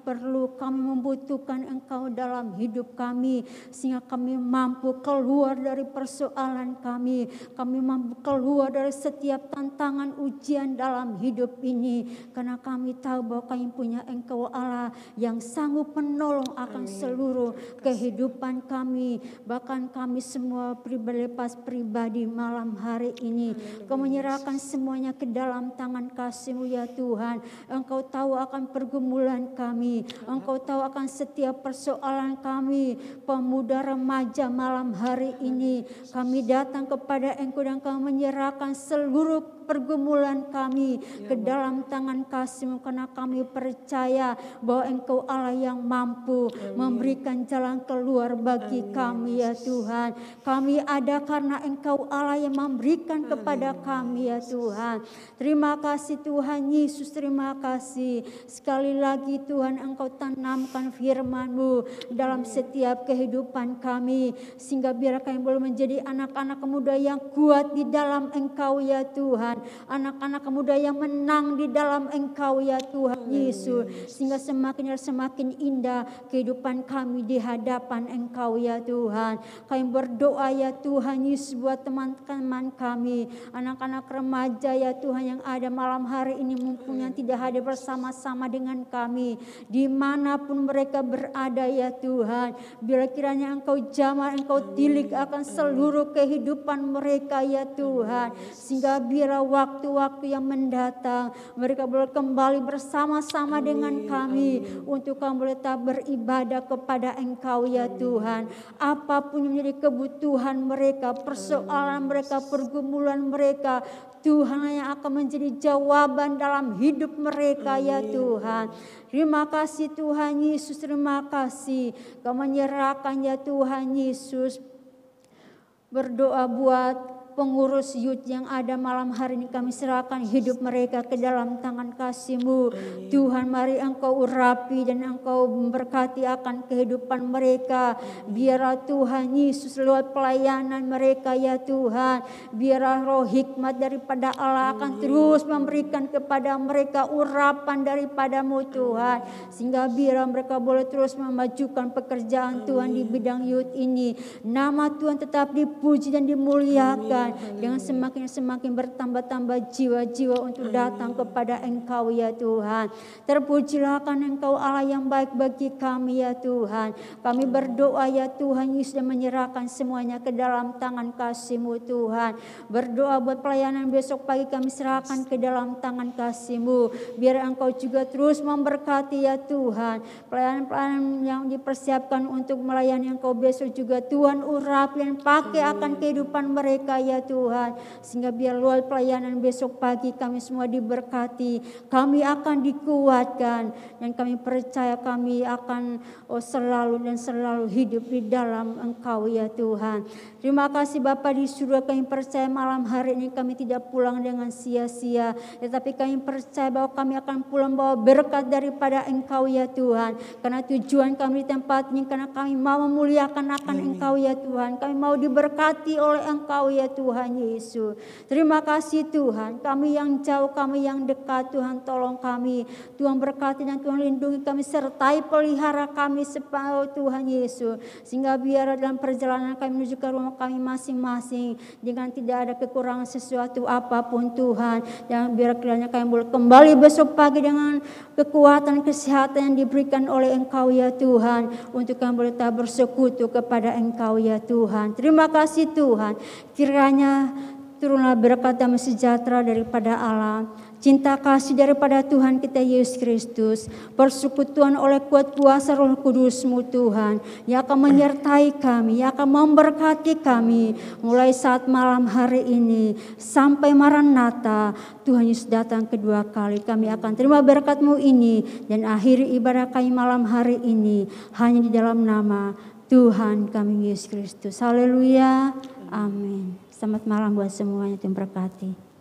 membutuhkan Engkau dalam hidup kami, sehingga kami mampu keluar dari persoalan kami mampu keluar dari setiap tantangan ujian dalam hidup ini, karena kami tahu bahwa kami punya Engkau Allah yang sanggup menolong akan seluruh kehidupan kami. Bahkan kami semua lepas pribadi malam hari ini, Kau menyerahkan semuanya ke dalam tangan kasih-Mu ya Tuhan. Engkau tahu akan pergumulan kami, Engkau tahu akan setiap persoalan kami. Pemuda remaja malam hari ini, kami datang kepada Engkau dan kami menyerahkan seluruh pergumulan kami ke dalam tangan kasih-Mu, karena kami percaya bahwa Engkau Allah yang mampu memberikan jalan keluar bagi kami ya Tuhan. Kami ada karena Engkau Allah yang memberikan kepada kami ya Tuhan. Terima kasih Tuhan Yesus, terima kasih. Sekali lagi Tuhan, Engkau tanamkan firman-Mu dalam setiap kehidupan kami, sehingga biar kami boleh menjadi anak-anak muda yang kuat di dalam Engkau ya Tuhan. Anak-anak muda yang menang di dalam Engkau ya Tuhan Yesus, sehingga semakin indah kehidupan kami di hadapan Engkau ya Tuhan. Kami berdoa ya Tuhan Yesus buat teman-teman kami, anak-anak remaja ya Tuhan yang ada malam hari ini, mumpung yang tidak hadir bersama-sama dengan kami dimanapun mereka berada ya Tuhan. Bila kiranya Engkau jamah, Engkau tilik akan seluruh kehidupan mereka ya Tuhan, sehingga bila waktu-waktu yang mendatang mereka boleh kembali bersama-sama dengan kami untuk kami boleh tetap beribadah kepada Engkau ya Tuhan. Apapun yang menjadi kebutuhan mereka, persoalan mereka, pergumulan mereka, Tuhan yang akan menjadi jawaban dalam hidup mereka ya Tuhan. Terima kasih Tuhan Yesus, terima kasih. Kau menyerahkan ya Tuhan Yesus. Berdoa buat pengurus youth yang ada malam hari ini, kami serahkan hidup mereka ke dalam tangan kasih-Mu. Tuhan, mari Engkau urapi dan Engkau memberkati akan kehidupan mereka. Biarlah Tuhan Yesus lewat pelayanan mereka ya Tuhan, biarlah roh hikmat daripada Allah akan terus memberikan kepada mereka urapan daripada-Mu Tuhan, sehingga biarlah mereka boleh terus memajukan pekerjaan Tuhan di bidang youth ini. Nama Tuhan tetap dipuji dan dimuliakan. Dengan semakin bertambah-tambah jiwa-jiwa untuk datang kepada Engkau ya Tuhan. Terpujilah kan Engkau Allah yang baik bagi kami ya Tuhan. Kami berdoa ya Tuhan Yesus dan menyerahkan semuanya ke dalam tangan kasih-Mu Tuhan. Berdoa buat pelayanan besok pagi, kami serahkan ke dalam tangan kasih-Mu. Biar Engkau juga terus memberkati ya Tuhan. Pelayanan-pelayanan yang dipersiapkan untuk melayani Engkau besok juga Tuhan urapi dan pakai akan kehidupan mereka ya Tuhan, sehingga biar luar pelayanan besok pagi kami semua diberkati, kami akan dikuatkan, dan kami percaya kami akan selalu hidup di dalam Engkau ya Tuhan. Terima kasih Bapa di surga, kami percaya malam hari ini kami tidak pulang dengan sia-sia, tetapi kami percaya bahwa kami akan pulang bawa berkat daripada Engkau ya Tuhan, karena tujuan kami di tempat ini karena kami mau memuliakan akan Engkau ya Tuhan, kami mau diberkati oleh Engkau ya Tuhan Yesus. Terima kasih Tuhan, kami yang jauh, kami yang dekat, Tuhan tolong kami, Tuhan berkati dan Tuhan lindungi kami, sertai pelihara kami separuh Tuhan Yesus, sehingga biar dalam perjalanan kami menuju ke rumah kami masing-masing dengan tidak ada kekurangan sesuatu apapun Tuhan, dan biar kiranya kami boleh kembali besok pagi dengan kekuatan kesehatan yang diberikan oleh Engkau ya Tuhan, untuk kami boleh tetap bersekutu kepada Engkau ya Tuhan. Terima kasih Tuhan, kiranya turunlah berkat damai sejahtera daripada Allah, cinta kasih daripada Tuhan kita Yesus Kristus, persekutuan oleh kuat kuasa Roh Kudus-Mu Tuhan, yang akan menyertai kami, yang akan memberkati kami, mulai saat malam hari ini, sampai Maranatha, Tuhan Yesus datang kedua kali. Kami akan terima berkat-Mu ini, dan akhiri ibadah kami malam hari ini, hanya di dalam nama Tuhan kami Yesus Kristus. Haleluya. Amin. Selamat malam buat semuanya. Tuhan berkati.